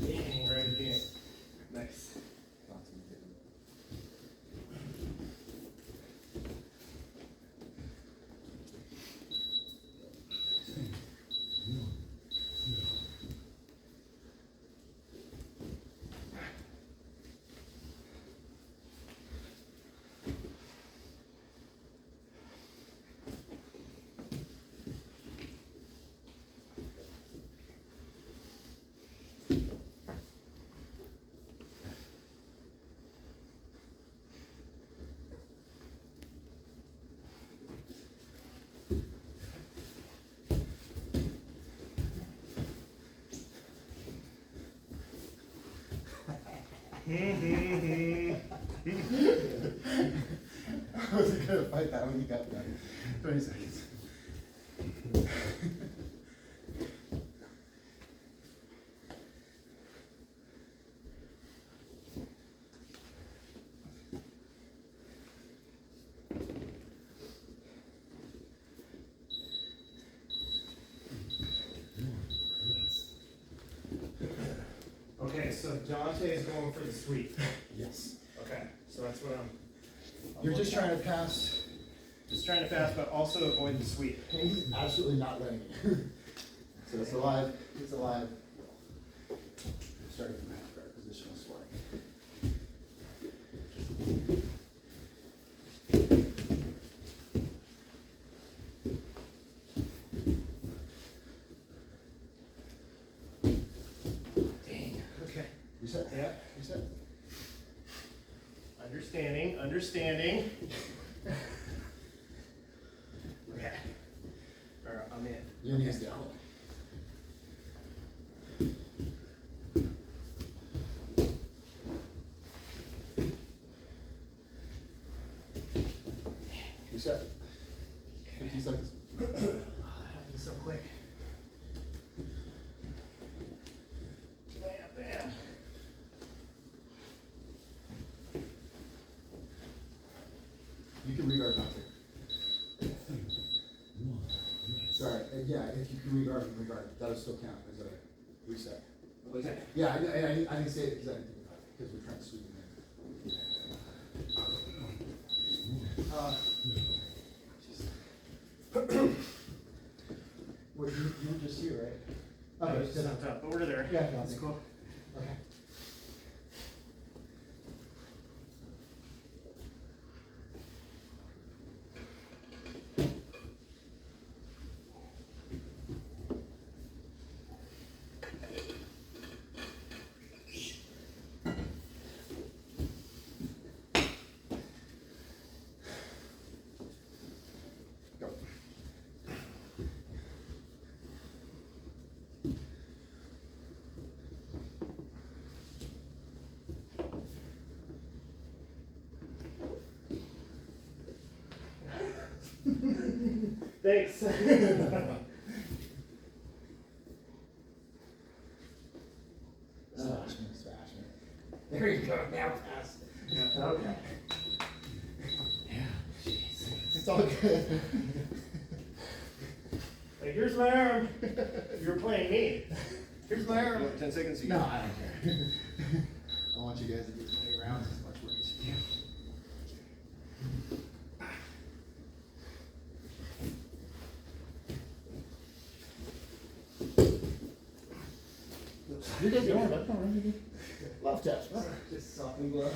Dang, right again. Nice. I wasn't gonna fight that when you got done. 20 seconds. Okay, so Dante is going for the sweep. Yes. Okay, so that's what I'm You're just looking trying to pass. Just trying to pass, but also avoid the sweep. He's absolutely not letting you. So it's alive. It's alive. Starting from half guard positional swing. Dang. Okay. Reset. Yeah. Reset. Understanding. Okay. Alright, I'm in. Your knees down. Reset. 15 seconds. Oh, that happened so quick. Bam. You can regard not to. Sorry, yeah, if you can regard, that'll still count as a reset. Okay. Yeah, I didn't say it because I didn't think about it, because we're trying to sweep it in. Well, you were just here, right? Okay, Okay, just on top, but we're there. Yeah, That's cool. Okay. Go. Thanks. Smash me. There you go, now pass. Okay. Yeah, jeez. good. Like, here's my arm. You're playing me. Here's my You arm. want 10 seconds? No, I don't care. I want you guys to get as many rounds as much work as you can. You're good, going, that's all right, you're good. Love taps, huh? Just soften glove.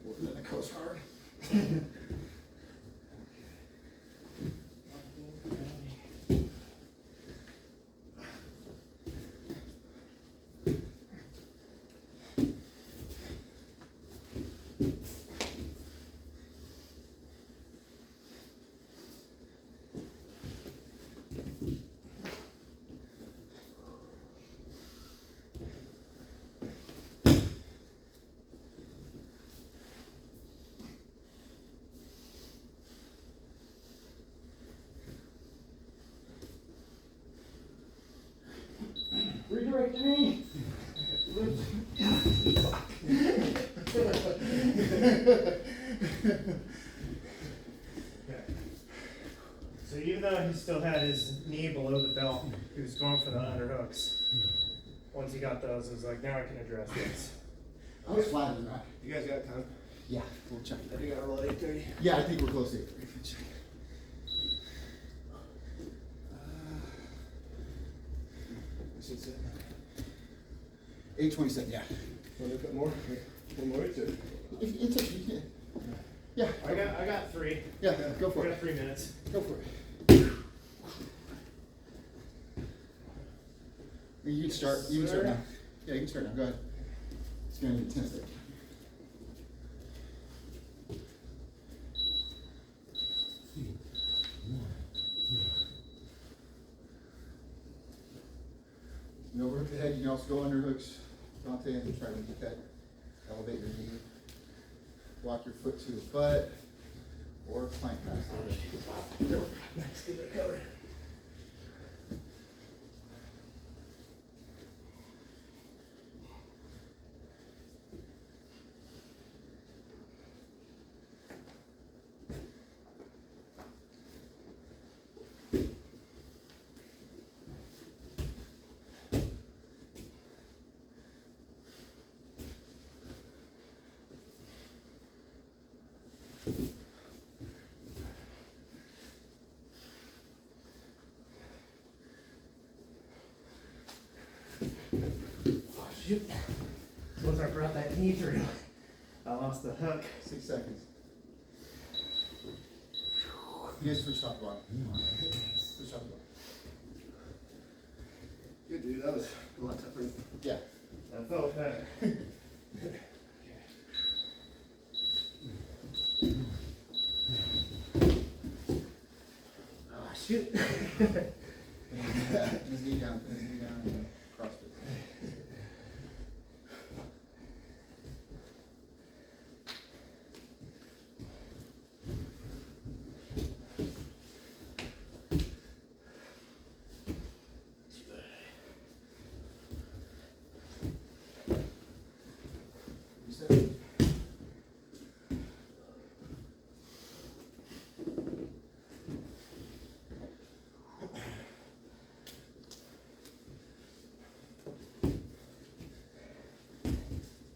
Working the coast hard. Redirect me. So even though he still had his knee below the belt, he was going for the underhooks. Once he got those, it was like, now I can address this. I was flat in that. You guys got time? Yeah, we'll check I it. think I roll 8:30. Yeah, I think we're close to it. 8:27, yeah. Want to put more? One more or two? It's a, you can, yeah. I got 3. Yeah, go for I it. got 3 minutes. Go for it. You can start. You can start now. Yeah, you can start now. Go ahead. It's gonna be 10 seconds. You overhook the head. You can also go underhooks, Dante, and try to get that. Elevate your knee. Walk your foot to the butt, or plank pass. Let's get it covered. Oh, shoot. Once I brought that knee through, I lost the hook. 6 seconds. You guys switch top to bottom. Switch top to bottom. Good dude, that was a lot tougher. Yeah. That felt better. Oh, shoot. Put his knee down, and cross it. Reset.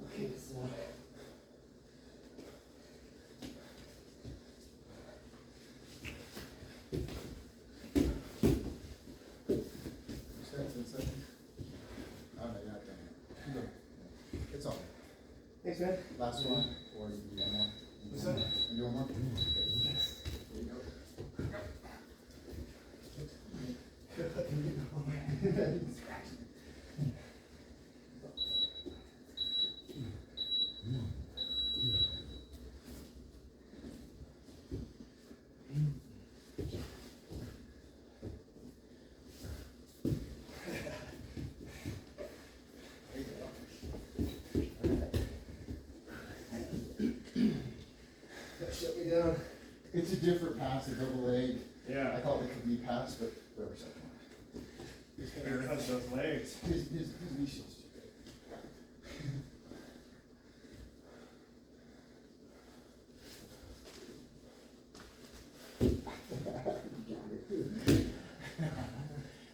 Okay, so. Reset, 10 seconds. Oh, no, you're not done yet. Go. It's on. Thanks, man. Last one, or you can do one more. What's that? You do one more? There you go. Shut me down. It's a different pass, a double leg. I Yeah. thought it could be passed, but whatever, second one. Touch those legs. His knee shield's too big.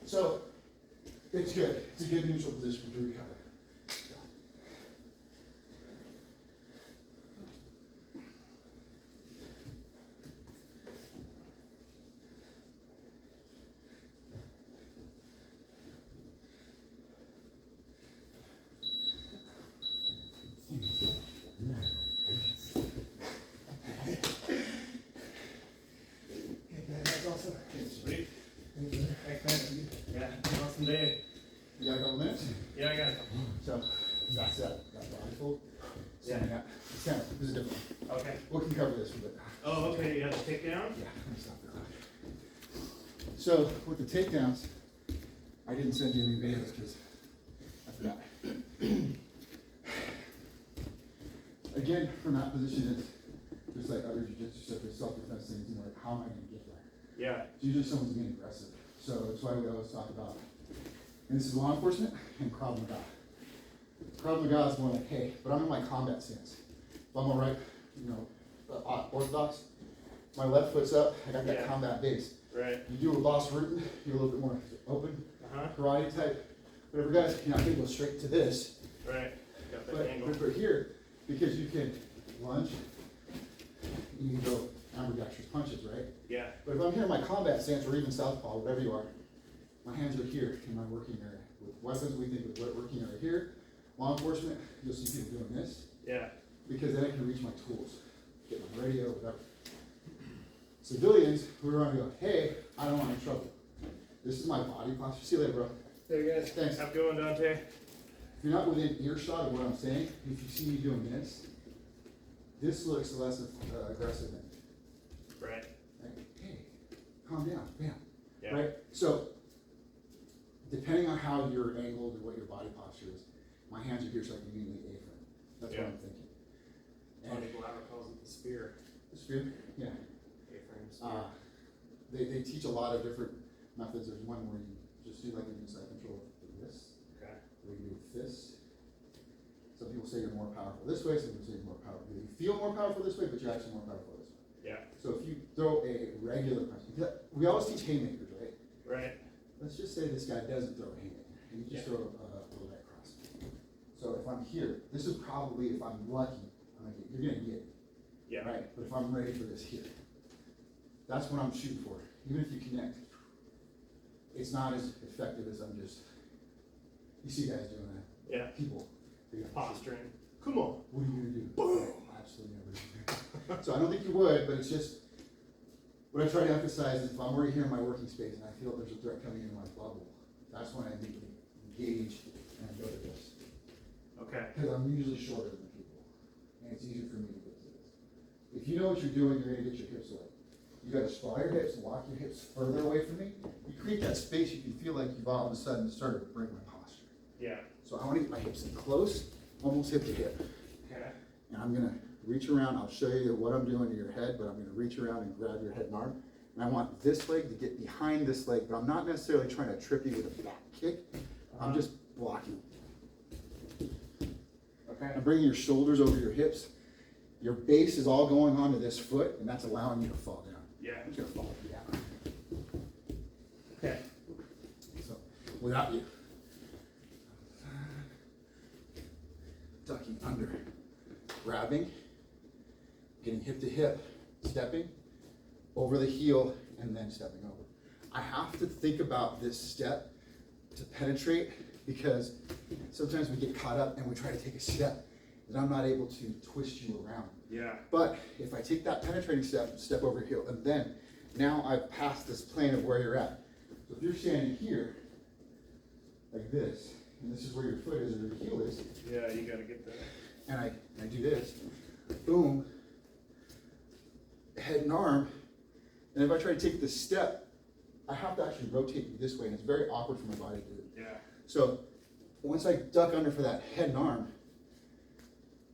So, it's good. It's a good neutral position to recover. Sweet. Thanks, man. Yeah, awesome day. You got a couple minutes? Yeah, I got a couple. So, that's that body fold. So, Yeah. It's kind of, this is different. Okay. We can cover this for a bit. Oh, okay, you have the takedown? Yeah, let me stop the clock. So, with the takedowns, I didn't send you any videos because I forgot. Again, from that position, it's just like other jiu-jitsu stuff, it's self-defense things, like, how am I gonna get there? Yeah. It's usually someone's being aggressive. So that's why we always talk about, and this is law enforcement and Krav Maga. Krav Maga is more like, hey, but I'm in my combat stance. If I'm alright, orthodox, my left foot's up, I got that Yeah. combat base. Right. You do a boss root, you're a little bit more open, Uh-huh. karate type, whatever guys, you're not gonna go straight to this. Right. Got that But angle. for here, because you can lunge, you can go ambidextrous punches, right? Yeah. But if I'm here in my combat stance, or even southpaw, whatever you are, my hands are here in my working area. With weapons, we think of working area here. Law enforcement, you'll see people doing this, Yeah. because then I can reach my tools, get my radio, whatever. Civilians, we run and go, hey, I don't want any trouble. This is my body posture. See you later, bro. There you guys. Thanks. Have a good one, Dante. If you're not within earshot of what I'm saying, if you see me doing this looks less aggressive than, Right. right? Hey, calm down, bam. Yeah. Right? So, depending on how you're angled and what your body posture is, my hands are here so I can immediately A-frame. That's Yeah. what I'm thinking. Tony Blauer calls it the spear. The spear? Yeah. A-frame spear. They teach a lot of different methods. There's one where you just do like an inside control with this, Okay. where you do with this. Some people say you're more powerful this way, some people say you're more powerful. You feel more powerful this way, but you're actually more powerful this way. Yeah. So if you throw a regular punch, we always teach haymakers, right? Right. Let's just say this guy doesn't throw a haymaker, and you just throw a leg cross. So if I'm here, this is probably, if I'm lucky, you're gonna get it. Yeah. Right, but if I'm ready for this here, that's what I'm shooting for. Even if you connect, it's not as effective as I'm just, you see guys doing that. Yeah. People, they're gonna Posturing. Come on. what are you gonna do? Boom! Absolutely never. So I don't think you would, but it's just, what I try to emphasize is if I'm already here in my working space and I feel there's a threat coming into my bubble, that's when I need to engage and go to this. Okay. Because I'm usually shorter than people, and it's easier for me to get to this. If you know what you're doing, you're gonna get your hips away. You gotta sprawl your hips, walk your hips further away from me. You create that space, you can feel like you've all of a sudden started to break my posture. Yeah. So I wanna get my hips in close, almost hip to hip. Okay. And I'm gonna reach around, I'll show you what I'm doing to your head, but I'm gonna reach around and grab your head and arm. And I want this leg to get behind this leg, but I'm not necessarily trying to trip you with a back kick. I'm just blocking. Okay. I'm bringing your shoulders over your hips. Your base is all going onto this foot, and that's allowing you to fall down. Yeah. You're gonna fall down. Okay. So, without you. Ducking under. Grabbing. Getting hip to hip. Stepping. Over the heel, and then stepping over. I have to think about this step to penetrate, because sometimes we get caught up and we try to take a step that I'm not able to twist you around. Yeah. But if I take that penetrating step over heel, and then now I've passed this plane of where you're at. So if you're standing here, like this, and this is where your foot is or your heel is, Yeah, you gotta get that. and I do this, boom, head and arm, and if I try to take this step, I have to actually rotate you this way, and it's very awkward for my body to do. Yeah. So once I duck under for that head and arm,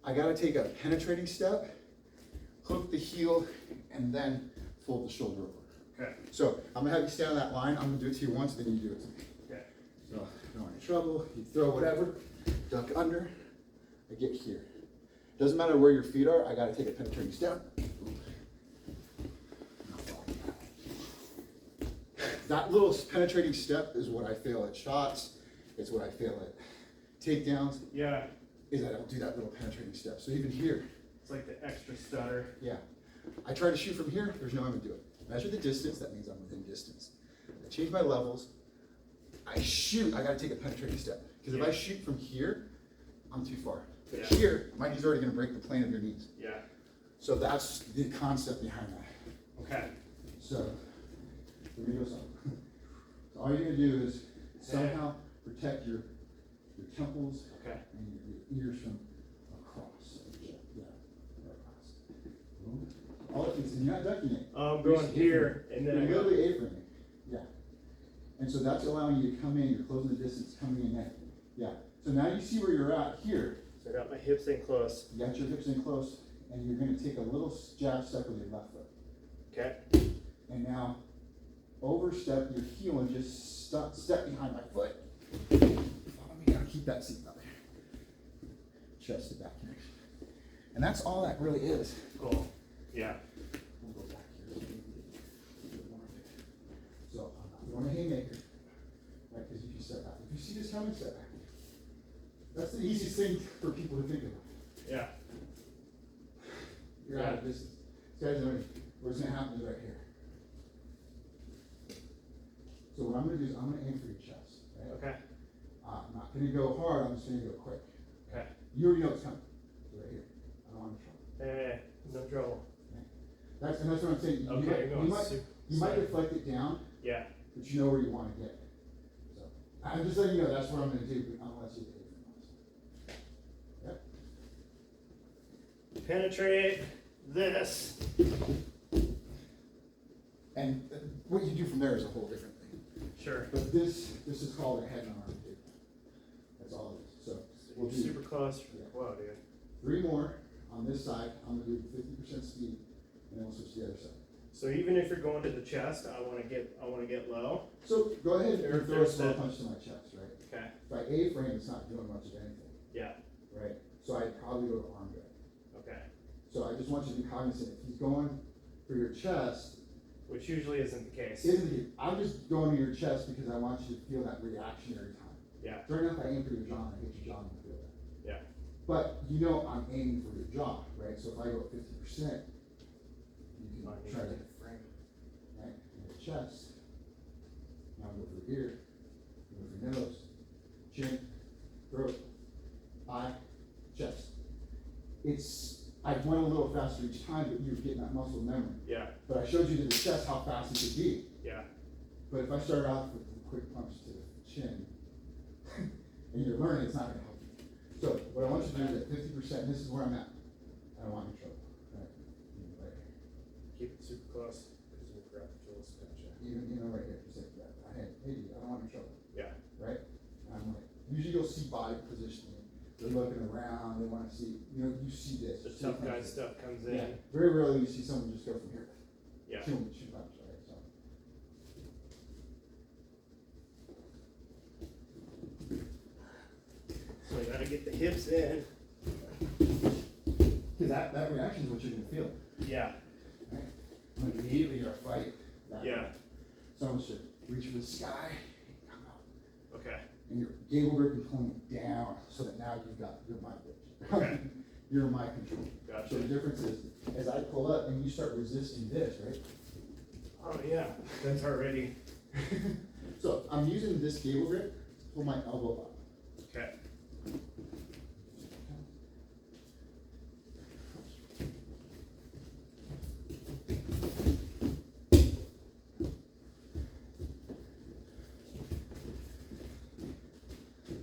I gotta take a penetrating step, hook the heel, and then fold the shoulder over. Okay. So I'm gonna have you stand on that line. I'm gonna do it to you once, then you do it to me. Okay. So don't want any trouble. You throw whatever, duck under, I get here. Doesn't matter where your feet are, I gotta take a penetrating step. that little penetrating step is what I fail at shots. It's what I fail at takedowns. Yeah, Is I don't do that little penetrating step. So even here, it's like the extra stutter. yeah. I try to shoot from here, there's no way I'm gonna do it. Measure the distance, that means I'm within distance. I change my levels. I shoot, I gotta take a penetrating step. Because if I shoot from here, I'm too far. But Yeah. here, my knee's already gonna break the plane of your knees. Yeah. So that's the concept behind that. Okay. So, let me go some. So all you're gonna do is somehow protect your temples Okay. and your ears from across. Yeah, right across. Boom. All it is, and you're not ducking it. I'm going here, and then I You're go. literally A-framing. Yeah. And so that's allowing you to come in, you're closing the distance, coming in there. Yeah. So now you see where you're at here. So I got my hips in close. You got your hips in close, and you're gonna take a little jab step with your left foot. Okay. And now overstep your heel and just step behind my foot. Follow me, gotta keep that seat up there. Chest to back connection. And that's all that really is. Cool. Yeah. We'll go back here. A bit more of it. So I'm not going to haymaker, right? Because you can step back. If you see this coming, step back. That's the easiest thing for people to think about. Yeah. You're out of distance. This guy's learning. What's going to happen is right here. So what I'm going to do is I'm going to aim for your chest. Right? Okay. I'm not going to go hard. I'm just going to go quick. Okay. You already know it's coming. So right here. I don't want to trouble. Hey, no trouble. That's what I'm saying. Okay, you're going You might deflect it down, Yeah. but you know where you want to get. So I'm just letting you know that's what I'm going to do. But I'll let you do it. Yep. Penetrate this. And what you do from there is a whole different thing. Sure. But this is called a head and arm kick. That's all it is. So we'll do Super close. Yeah. Whoa, dude. 3 more on this side. I'm going to do 50% speed, and then we'll switch to the other side. So even if you're going to the chest, I want to get low. So go ahead Or and throw a there's slow that- punch to my chest, right? Okay. If I A-frame, it's not doing much of anything, Yeah. right? So I'd probably go to arm drag. Okay. So I just want you to be cognizant. If he's going for your chest, Which usually isn't the case. I'm just going to your chest because I want you to feel that reaction every time. Yeah. Sure enough, I aim for your jaw and I hit your jaw and you feel that. Yeah. But you know I'm aiming for your jaw, right? So if I go at 50%, you Might can need try to to, frame. right? And the chest. Now go for ear, go for nose, chin, throat, eye, chest. I went a little faster each time, but you're getting that muscle memory. Yeah. But I showed you to the chest how fast it could be. Yeah. But if I start off with a quick punch to the chin, and you're learning, it's not gonna help you. So what I want you to do is at 50%, and this is where I'm at. I don't want any trouble, right? Right here. Keep it super close because we'll grab the tools. Gotcha. Even right here, just like that. Hey, dude, I don't want any trouble, Yeah. right? And I'm like, usually you'll see body positioning. They're looking around, they wanna see, you see this. The you see tough guy something. stuff comes in. Yeah, very rarely you see someone just go from here. Yeah. Shoot punch, right? So. So you gotta get the hips in. Because that reaction is what you're gonna feel. Yeah. Right? When immediately you're a fight. Yeah. Someone should reach for the sky, come out. Okay. And your gable grip and pulling it down so that now you're my bitch. Okay. You're in my control. Gotcha. So the difference is, as I pull up and you start resisting this, right? Oh yeah. That's already. So I'm using this gable grip to pull my elbow up. Okay.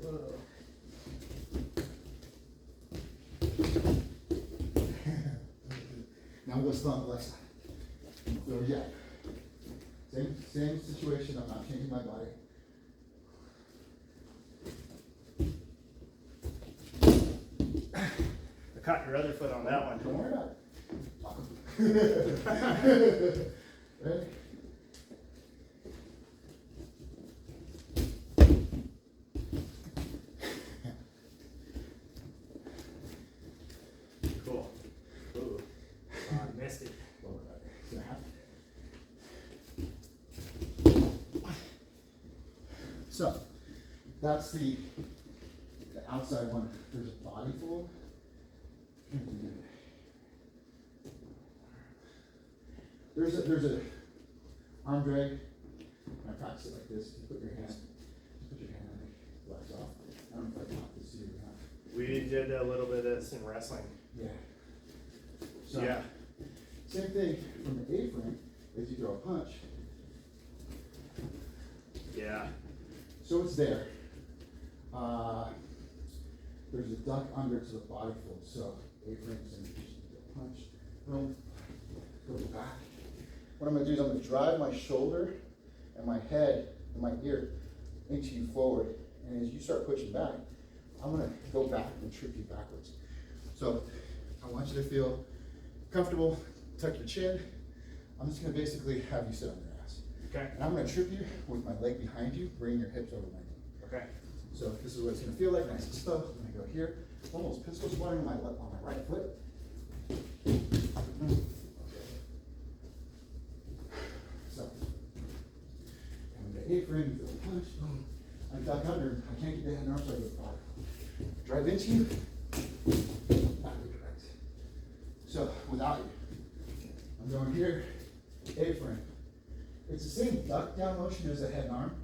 Whoa. Now we'll go slow on the left side. So yeah, same situation. I'm not changing my body. I caught your other foot on that one. Don't worry about it. Right? Cool. Ooh. Oh, I missed it. Don't worry about it. It's gonna happen. So, that's the outside one. There's a body fold. There's a arm drag. I practice it like this. You put your hand on it, flex off. I don't know if I got this here or not. We did a little bit of this in wrestling. Yeah. So, Yeah. same thing from the A-frame is you throw a punch. Yeah. So it's there. There's a duck under it to the body fold. So A-frames and a punch. Boom. Go back. What I'm gonna do is I'm gonna drive my shoulder and my head and my ear into you forward. And as you start pushing back, I'm gonna go back and trip you backwards. So I want you to feel comfortable, tuck your chin. I'm just gonna basically have you sit on your ass. Okay. And I'm gonna trip you with my leg behind you, bring your hips over my knee. Okay. So this is what it's gonna feel like, nice and slow. I'm gonna go here, almost pistol squatting on my right foot. So, and the A-frame, feel the punch, boom. I duck under, I can't get the head and arms, so I go forward. Drive into you, backward direct. So, without you, I'm going here, A-frame. It's the same duck down motion as the head and arm,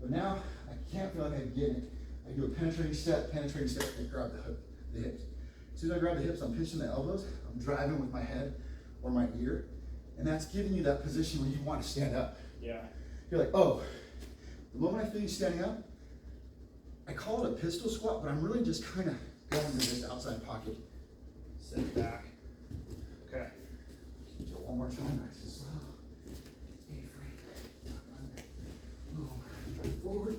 but now I can't feel like I get it. I do a penetrating step, and grab the hips. As soon as I grab the hips, I'm pinching the elbows, I'm driving with my head or my ear, and that's giving you that position where you want to stand up. Yeah. You're like, oh, the moment I feel you standing up, I call it a pistol squat, but I'm really just kind of going to this outside pocket. Sit back. Okay. So one more time, nice and slow. A-frame, under, boom, drive forward.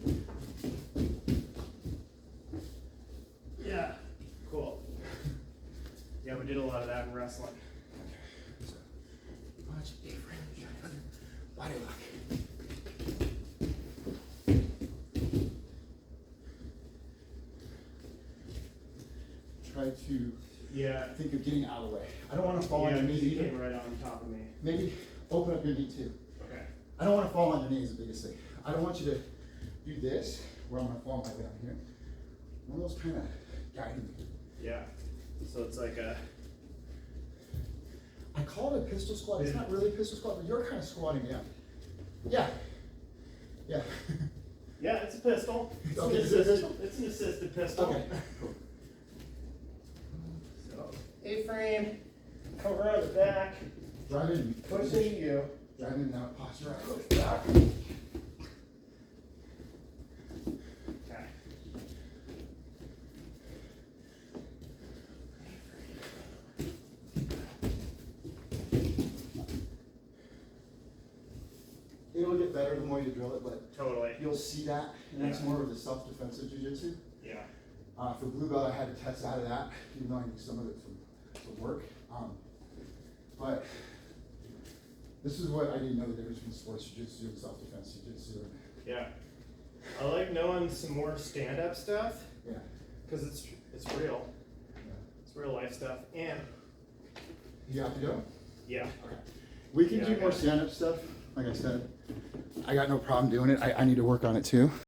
Yeah. Cool. Yeah, we did a lot of that in wrestling. Okay. So, punch, A-frame, drive under, body lock. Try to think of getting out of the way. I don't want to fall on your knee you either. came right on top of me. Maybe open up your knee too. Okay. I don't want to fall on your knee is the biggest thing. I don't want you to do this, where I'm going to fall my way down here. I'm almost kind of guiding you. Yeah. So it's like a. I call it a pistol squat. It's not really a pistol squat, but you're kind of squatting down. Yeah. Yeah. Yeah, it's a pistol. It's Okay, an it's a assisted. pistol? It's an assisted pistol. Okay. Cool. So A-frame, come around the back, Drive in. push into you. Drive in now. Posture right. Push back. Okay. It'll get better the more you drill it, but Totally. you'll see that, and that's Yeah. more of the self-defensive jiu-jitsu. Yeah. For blue belt, I had to test out of that, even though I knew some of it from work. But this is what I didn't know the difference between sports jiu-jitsu and self-defense jiu-jitsu. Yeah. I like knowing some more stand-up stuff Yeah. because it's real. Yeah. It's real life stuff, and You have to go? yeah. Okay. We can Yeah, do I more got it. stand-up stuff. Like I said, I got no problem doing it. I need to work on it too.